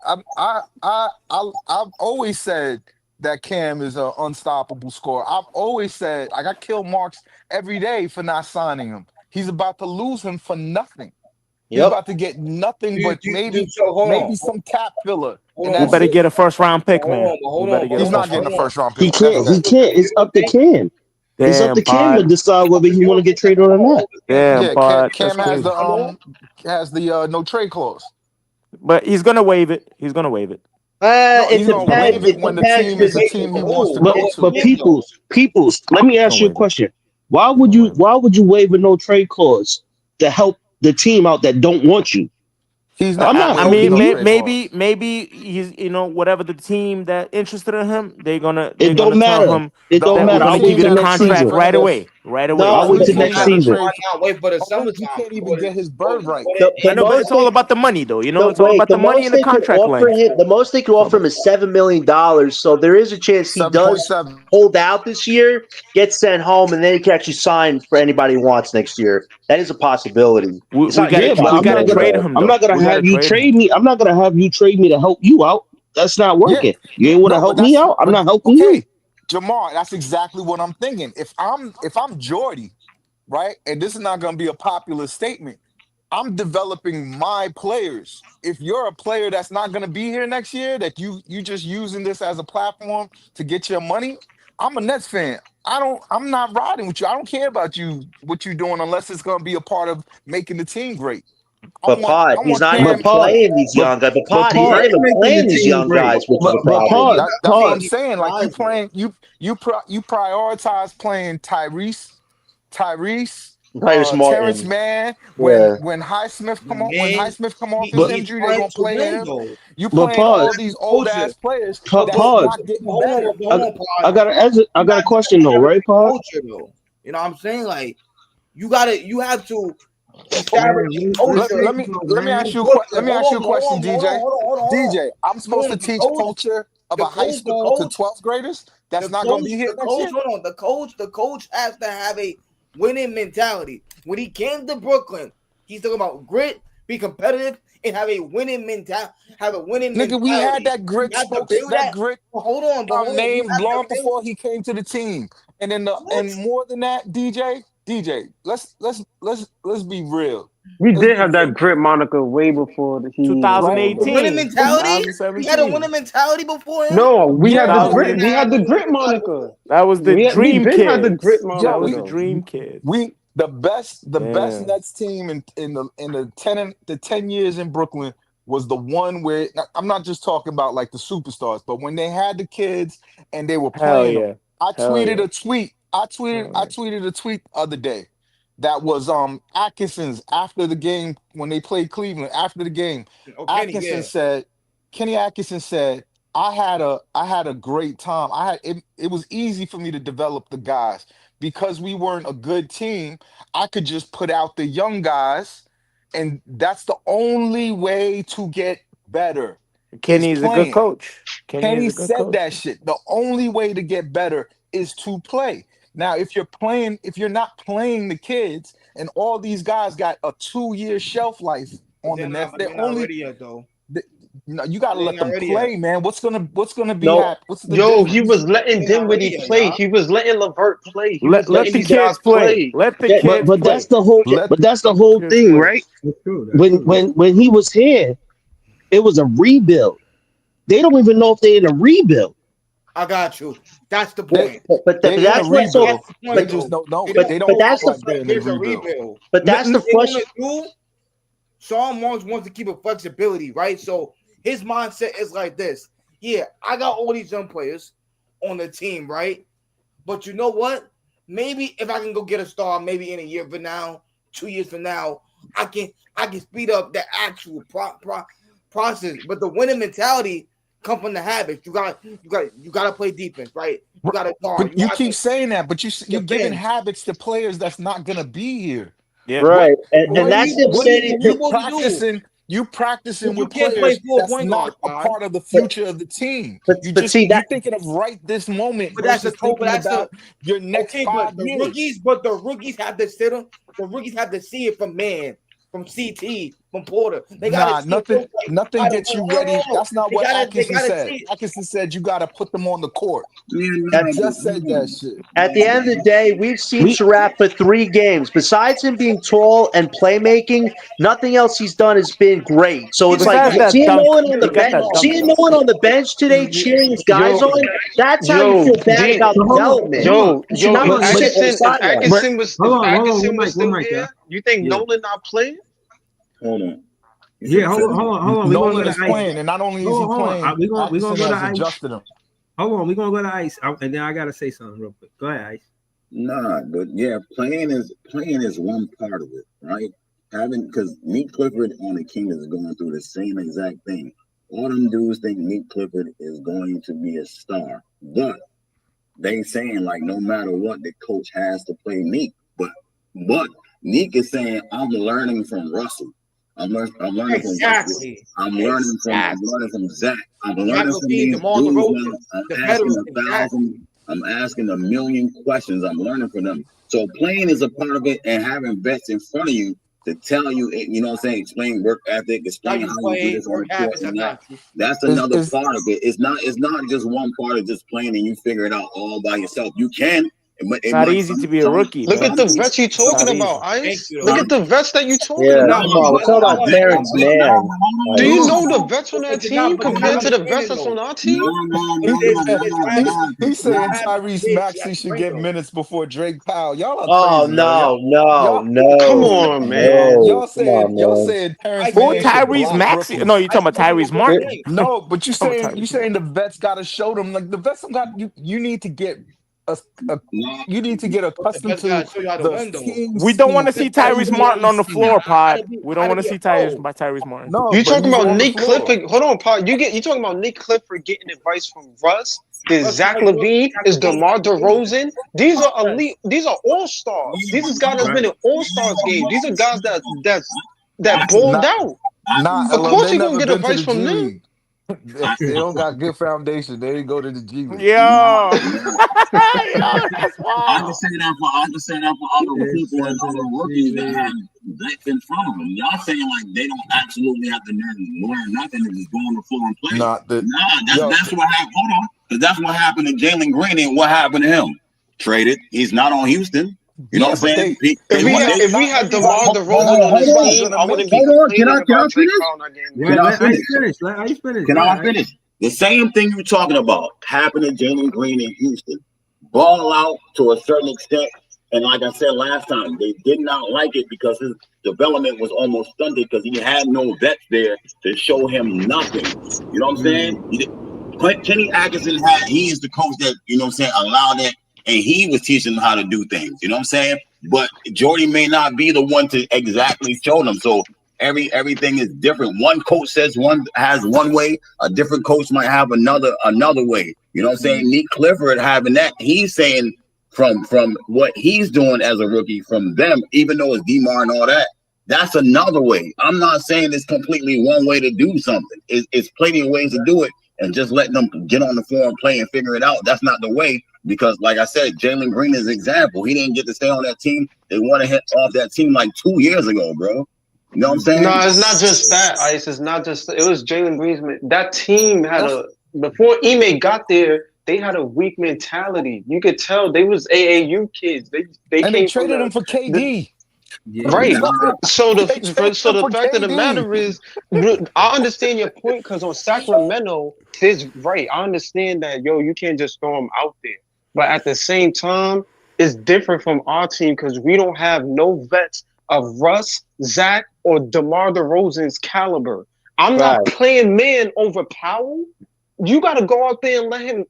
always said that Cam is an unstoppable scorer. I've always said I got kill marks every day for not signing him. He's about to lose him for nothing. He's Yep. about to get nothing but So hold on, some cap filler, and We that's better it. get a first round pick, hold man. on, We hold better on, get a He's hold on, not first getting round. a hold on. first round He pick. That's can't. He that. can't. It's up to Cam. It's up Damn, to Cam to pod. decide whether he want to get traded or not. Damn, Yeah, pod. That's Cam crazy. has the no trade clause. But he's gonna waive it. He's gonna waive it. No, It he's gonna depends. waive it It when the depends team is because the team he wants to But go to. but peoples. Let me Don't ask you a waive it. question. Why would Don't you waive it. why would you waive a no trade clause to help the team out that don't want you? He's not I'm not I waiving helping mean, no you. trade clause. maybe he's whatever the team that interested in him, they're It gonna don't tell matter. him It The don't that we're matter. only gonna I'll give wait team you till the that'll next contract season. transfer right him, away, right the away. I'll As only wait soon as till you team next that'll have, season. trade. Wait for the Hold on, he summertime. can't even get his bird right. I know, but most it's all about the money, though. the It's all about the the money most and the they could contract offer length. him, the most they could offer him is $7 million. So there is a chance he does 7.7. hold out this year, gets sent home, and then he can actually sign for anybody he wants next year. That is a possibility. It's We not a gotta Yeah, huge but we I'm gotta not possibility gonna trade though. him I'm though. not gonna We gotta have you trade him. trade me. I'm not gonna have you trade me to help you out. That's not Yeah, working. You ain't want to no, help me out. I'm but not helping you. okay, Jamar, that's exactly what I'm thinking. If I'm Jordy, right, and this is not going to be a popular statement, I'm developing my players. If you're a player that's not going to be here next year, that you just using this as a platform to get your money, I'm a Nets fan. I'm not riding with you. I don't care about you what you're doing unless it's going to be a part of making the team great. But Pod, I he's want not But even Cam. Pod, playing these but young guys. But but Pod, he's Pod, not even Making the playing these team young great. guys, which is a but problem. Pod, That's what Pod. I'm saying. Like you playing, you prioritize playing Tyrese Terrence Martin. Mann. Yeah. When Man, Highsmith come off his But he's injury, they're trying gonna to play win him. though. You but playing Pod, all these old Culture. ass players that's Pod. not getting Hold on, better. hold on, I Pod. got I got a question though, right, Pod? Culture though. You know what I'm saying? Like you have to establish Man, a let's culture. take it, though, Let me man. ask you Culture. let me Hold ask you on, a hold question, on, hold on, DJ. hold on, hold on, hold on. DJ, I'm supposed to teach culture of a high school to 12th graders that's not gonna be here next year. Hold on. The coach has to have a winning mentality. When he came to Brooklyn, he's talking about grit, be competitive, and have a winning mentality. Have a winning Nigga, we had mentality. that You grit have to spokes build that that. grit But hold on. You name have to long build before he came to the team. And then what? and more than that, DJ, let's be real. We Let's did be have that real, grit moniker way before he was right? The on. winning 2018, mentality? He had a 2017. winning mentality before him. No, we had the Yeah, grit. We 2000. had the grit moniker. That was the We Dream been had the grit Kids. That yo, moniker was the though. Dream Kids. we the best Damn. Nets team in the 10 years in Brooklyn was the one where I'm not just talking about like the superstars, but when they had the kids and they were Hell playing them. yeah. I Hell tweeted yeah. a tweet. Hell I yeah. tweeted a tweet the other day that was Atkinson's after the game when they played Cleveland after the game. Oh, Kenny, Atkinson yeah. said, Kenny Atkinson said, I had a great time. It was easy for me to develop the guys because we weren't a good team. I could just put out the young guys, and that's the only way to get better is Kenny is a good playing. coach. Kenny is Kenny a good said coach. that shit. The only way to get better is to play. Now, if you're not playing the kids, and all these guys got a 2-year shelf life But on the Nets, they're not ready yet though. they- no, you got to They're let not them ready yet. play, man. What's gonna be No, What's the Yo, he difference? was letting They're not ready Dinwiddie yet, play. y'all. He was letting Levert play. He was Let letting the these guys kids play. play. Let the Yeah, kids but that's play. the whole. Let But that's the Let the whole kids thing, play. right? That's true. That's true. When he was here, it was a rebuild. They don't even know if they're in a rebuild. I got you. That's the they point. but they in a that's what so rebuild. That's the They point but just though. don't know. They but don't They but don't that's act know the like they're in a there's a rebuild. rebuild. but What that's the they want frustration. to do, Sean Marks wants to keep a flexibility, right? So his mindset is like this. Yeah, I got all these young players on the team, right? But you know what? Maybe if I can go get a star, maybe in a year from now, 2 years from now, I can speed up the actual process. But the winning mentality come from the habits. You gotta play defense, right? You gotta guard. But You you gotta keep saying that, but you're giving defend. habits to players that's not gonna be here. Yeah. What Right. And what are that's you the what are upsetting you thing. you What you do? practicing you practicing But you with can't play players full that's point guard, not a God. part of the But future of the team. see You that thinking of right this moment But that's the versus total. But thinking that's the about your next okay. But 5 the years. rookies, but the rookies have to sit them. The rookies have to see it from man, from CT. from Porter. They gotta see nothing how to gets you hold ready. on. That's not They what gotta Atkinson said. see. Atkinson said you got to put them on the court. Yeah, He just said that shit. At the end of the day, we've seen Sharaf for 3 games. Besides him being tall and playmaking, nothing else he's done has been great. So it's like Besides that seeing dunk, Nolan on he the got bench, that dunk seeing though. Nolan on the bench today cheering his guys Yo, on. That's how you yo, feel bad D, about So hold on, development. hold on. You should yo, not if be sitting on the sideline. Hold on, Atkinson was one still mic, here, yeah. you think Yeah. Nolan not playing? Hold on. Yeah, hold on. We're gonna Nolan go is to ice. playing, and not only is he Hold on. playing, We're gonna Atkinson go to has ice. adjusted him. Hold on, we're gonna go to ice, and then I gotta say something real quick. Go ahead, ice. Nah, but yeah, playing is one part of it, right? Because Nick Clifford on the Kings is going through the same exact thing. All them dudes think Nick Clifford is going to be a star, but they saying like no matter what, the coach has to play Nick. But Nick is saying I'm learning from Russell. I'm learning from Russell. I'm learning from Zach. I'm learning from these dudes. I'm asking a million questions. I'm learning from them. So playing is a part of it, and having vets in front of you to tell you, you know what I'm saying, explain work ethic, explain how you do this on the court and that. That's another part of it. It's not just one part of just playing and you figure it out all by yourself. You can. It's not easy to be a rookie. Look bro. at the vets you It's not talking easy. about, Ice. Look at the vets that you talking Yeah, about. come on. We're talking about Terrence Mann. Do you Like, know the vets on that team compared to the vets that's on our team? He's saying Tyrese Maxey should get minutes before Drake Powell. Y'all are oh, crazy, yo. no. Come on, man. No. Come on, Y'all man. saying Terrence Who Mann should Tyrese block Maxey? rookies. No, you talking about Tyrese Martin? No, but you Oh, saying Tyrese the vets got to show them, like the vets don't got you need to get you need to get accustomed to the team We don't want to scheme see and Tyrese Martin on the scheme. floor, Pod. We don't want to see Tyrese Martin. No, You but talking he's about on the Nick floor. Clifford? Hold on, Paul. You talking about Nick Clifford getting advice from Russ? There's Zach LaVine. Is DeMar DeRozan? These are elite. These are all stars. These is guys that's been in all stars game. These are guys that balled out. Of LO, course, they you're gonna never get been to advice the from G them. League. They don't got good foundation. They didn't go to the G League. Yo, I that's wild. can say that for other people and other rookies that have vets in front of them. Y'all saying like they don't absolutely have to learn nothing and just go on the floor and play. That's what happened. Hold on, because that's what happened to Jalen Green and what happened to him. Traded. He's not on Houston. You know what I'm saying? If we had DeMar DeRozan on this team, I wouldn't be complaining about Drake Powell not getting Can I finish? Let ice finish. Can I finish? The same thing you're talking about happened to Jalen Green in Houston. Ball out to a certain extent. And like I said last time, they did not like it because his development was almost stunted because he had no vets there to show him nothing. You know what I'm saying? Kenny Atkinson he is the coach that, you know what I'm saying, allowed it. And he was teaching them how to do things. You know what I'm saying? But Jordy may not be the one to exactly show them. So everything is different. One coach says has one way, a different coach might have another way. You know what I'm saying? Nick Clifford having that, he's saying from what he's doing as a rookie from them, even though it's DeMar and all that, that's another way. I'm not saying it's completely one way to do something. It's plenty of ways to do it, and just letting them get on the floor and play and figure it out. That's not the way. Because, like I said, Jalen Green is an example. He didn't get to stay on that team. They wanted him off that team like 2 years ago, bro. You know what I'm saying? No, it's not just that, Ice. It's not just. It was Jalen Green's. That team had before Ime got there, they had a weak mentality. You could tell they was AAU kids. They traded him for KD. Right. So the for fact of the KD. matter is, I understand your point because on Sacramento, I understand that you can't just throw them out there. But at the same time, it's different from our team because we don't have no vets of Russ, Zach, or DeMar DeRozan's caliber. I'm not playing man over Powell. You got to go out there and let him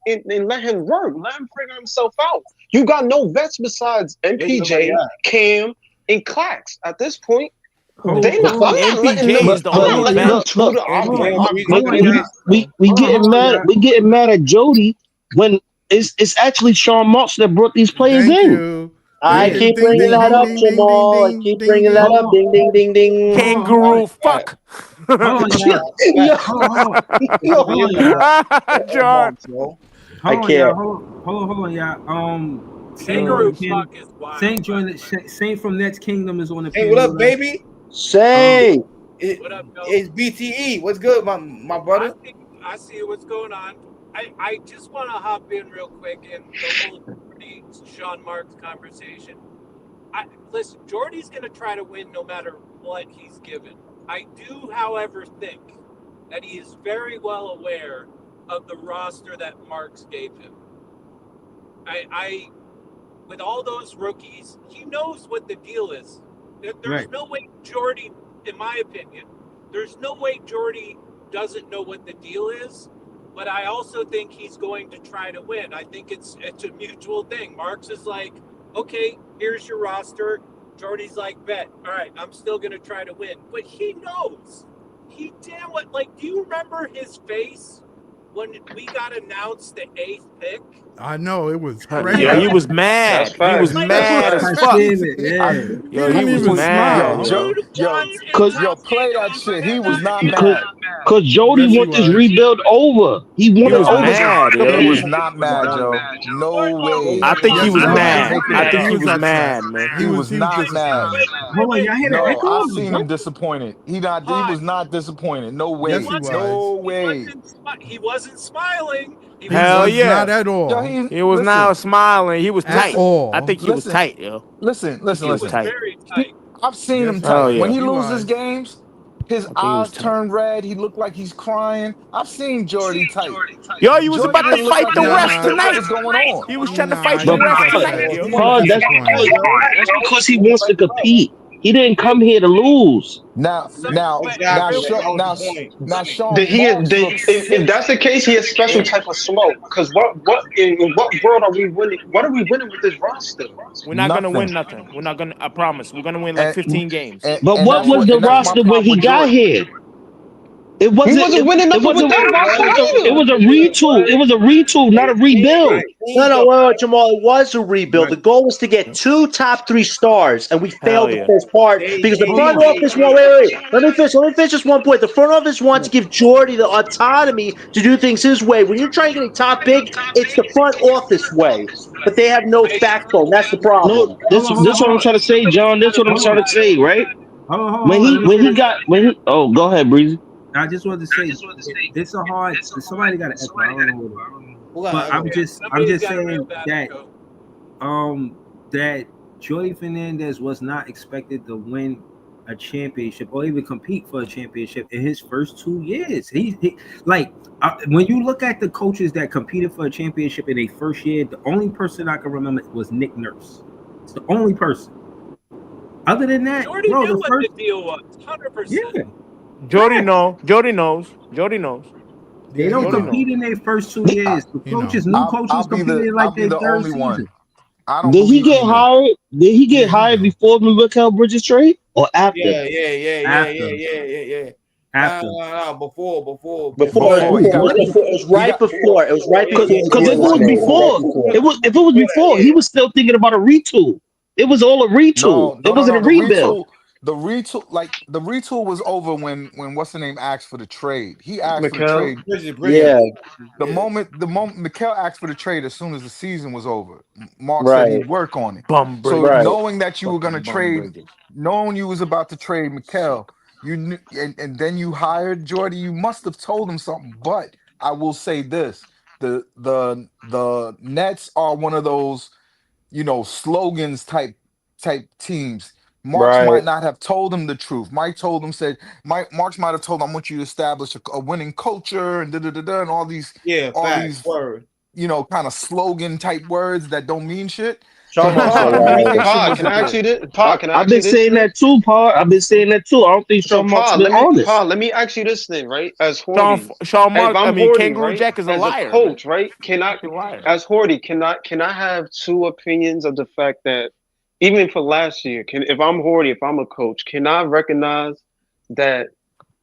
work. Let him figure himself out. You got no vets besides MPJ, Cam, and Clax at this point. They not letting them. We getting mad at Jody when it's actually Sean Marks that brought these players in. I keep bringing that up, Jamal. I keep bringing that up. Ding, ding, ding, ding. Kangaroo, fuck. Hold on, John. I can't. Hold on, y'all. Saint from Nets Kingdom is on the Hey, what up, baby? Say. It, What up, Joe? it's BTE. What's good, my brother? I see what's going on. I just want to hop in real quick in the whole Jordy Sean Marks conversation. Listen, Jordy's going to try to win no matter what he's given. I do, however, think that he is very well aware of the roster that Marks gave him. I with all those rookies, he knows what the deal is. There's no way Jordy, in my opinion, there's no way Jordy doesn't know what the deal is. But I also think he's going to try to win. I think it's a mutual thing. Marks is like, okay, here's your roster. Jordy's like, bet. All right, I'm still going to try to win. But he knows. He damn what, like, do you remember his face when we got announced the 8th pick? I know, it was crazy. Yo, he was mad. That's He was facts. mad as fuck. He Yo, didn't he was even mad. smile. Yo. Yo, play that shit. He was not mad. Cause Jody Yes, he want this was. rebuild over. He He wanted was over. mad, yo. He was not mad, Joe. No way. I think he Yes, was he was. mad. I think he was upset. mad, man. He was not mad. Hold on, y'all hear the No, echo? I seen him disappointed. He was not disappointed. No way. Yes, he was. No way. He wasn't smiling. He Hell was yeah. not at all. Yo, He was now smiling. He was At tight. all. I think he was tight, yo. Listen. He was tight. Very tight. I've seen him Yes, tight. Oh, yeah. When he He loses was. games, his I think he was eyes tight. turn red. He looked like he's crying. I've seen Jordy tight. Yo, he was Jordy about to didn't look fight like the he refs understood what tonight. was going on. He was trying to Nah, fight he the was refs upset. tonight, He yo. was That's disappointed. because he wants to compete. He didn't come here to lose. Now, Exactly. That was the point. Sean Marks looks If sick. that's the case, he has special type of smoke. Because in what world are we winning? What are we winning with this roster? We're not gonna Nothing. win nothing. We're not gonna. I promise. We're gonna win like And 15 games. But and what that's was the and that's my roster when problem he with got Jordy. here? It He wasn't. wasn't winning It nothing with wasn't. that roster It either. was a retool. It was a retool, not a rebuild. No, wait, Jamal. It was a rebuild. The goal was to get 2 top 3 stars, and we Hell failed the yeah. first part because the front office. Well, wait. Let me finish this one point. The front office wants to give Jordy the autonomy to do things his way. When you're trying to get a top big, it's the front office way, but they have no backbone. That's the No, problem. this what I'm trying to say, John. This what I'm trying to say, right? Hold When on. he Let me when say he this. got when he go ahead, Breezy. I just wanted to say it's a hard. Somebody got an echo. I don't know what. But I'm just saying that Jordy Fernandez was not expected to win a championship or even compete for a championship in his first 2 years. When you look at the coaches that competed for a championship in their first year, the only person I can remember was Nick Nurse. It's the only person. Other than that, Jordy bro, knew the what first the deal was. 100%. yeah. Jody knows. Jody knows. Jody knows. They don't Jody compete in their first 2 years. The coaches, new coaches competed in like their third season. I don't Did he believe get he knew. hired? Did he get hired before the Mikael Bridges trade or after? Yeah. After. No, before. Before it was right before. It was right before. Because if it was before, if it was before, he was still thinking about a retool. It was all a retool. It wasn't a rebuild. The retool was over when what's the name asked for the trade. He asked for the Mikael? trade. Yeah. The moment Mikael asked for the trade as soon as the season was over. Mark said he'd work on it. So knowing that you were going to trade, knowing you was about to trade Mikael, you knew, and then you hired Jordy. You must have told him something. But I will say this: the Nets are one of those, slogans type teams. Marks might not have told him the truth. Marks might have told him, I want you to establish a winning culture and and all these kind of slogan type words that don't mean shit. I've been saying that too, Paul. I've been saying that too. I don't think Sean Marks been honest. Paul, let me ask you this thing, right? As Horty, Sean Marks, Kangaroo right? Jack is a as liar. a coach, right? As Horty, can I have 2 opinions of the fact that even for last year, if I'm Horty, if I'm a coach, can I recognize that,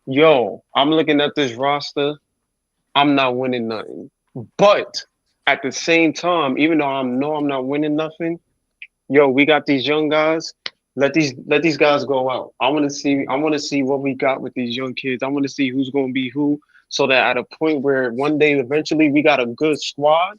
I'm looking at this roster, I'm not winning nothing. But at the same time, even though I'm not winning nothing, we got these young guys. Let these guys go out. I want to see what we got with these young kids. I want to see who's going to be who, so that at a point where one day eventually we got a good squad,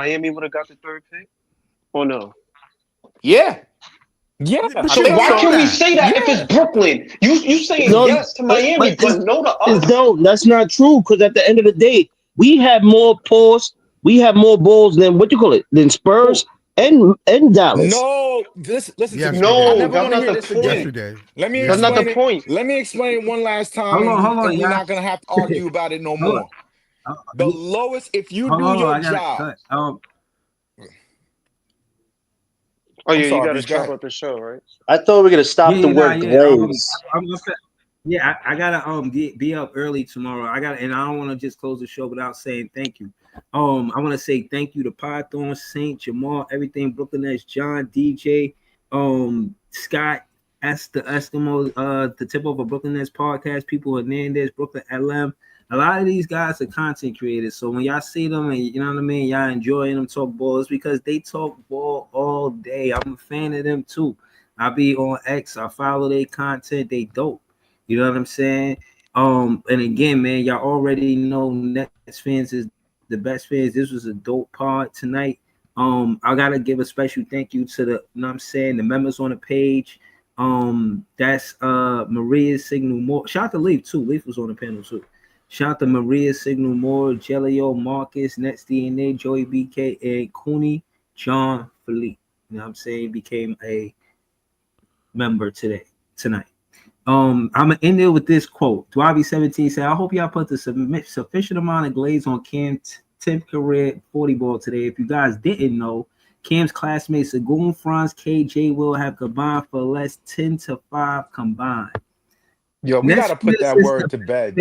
Miami would have got the third pick? Or no? Yeah, Yeah, But I you So don't think why so. can't we know that. say that if it's yeah. Brooklyn? You saying No, yes to Miami, but but no to it's us? no, that's not true. Because at the end of the day, we have more pulls, we have more balls than what you call it, than Who? Spurs and Dallas. No, listen to Yes, me. we I No, do. never that's want to not hear the this Yes, again. we point. do. Let me Yes, That's we not the explain do. it. point. Let me explain it one last time, Hold on, and we're yeah. not gonna have to argue about it no Hold on. more. The lowest, if you Hold do on, your I got to job, cut. Oh I'm yeah, you sorry, got to Breeze. Go chop ahead. up the show, right? I thought we were gonna Yeah, stop the yeah, nah, word yeah. glaze. I'm gonna yeah, I gotta be up early tomorrow. I got and I don't want to just close the show without saying thank you. I want to say thank you to Python, Saint, Jamal, everything, Brooklyn Nets, John, DJ, Scott, the Eskimo, the Tip Over Brooklyn Nets podcast, people Hernandez, Brooklyn LM. A lot of these guys are content creators. So when y'all see them and you know what I mean, y'all enjoying them talk ball, it's because they talk ball all day. I'm a fan of them too. I be on X, I follow their content, they dope. You know what I'm saying? And again, man, y'all already know Nets fans is the best fans. This was a dope pod tonight. I gotta give a special thank you to the, you know what I'm saying, the members on the page. That's Maria Signal Moore. Shout out to Leaf too. Leaf was on the panel too. Shout out to Maria Signal Moore, Jelio, Marcus, Nets DNA, Joey BK, and Cooney, John Philippe. You know what I'm saying? Became a member tonight. I'm gonna end it with this quote. Dwabi17 said, I hope y'all put the sufficient amount of glaze on Cam's 10th career 40 ball today. If you guys didn't know, Cam's classmates Sagoon, Franz, KJ will have combined for less 10-5 combined. Yo, we got Next to put is that the word to bed.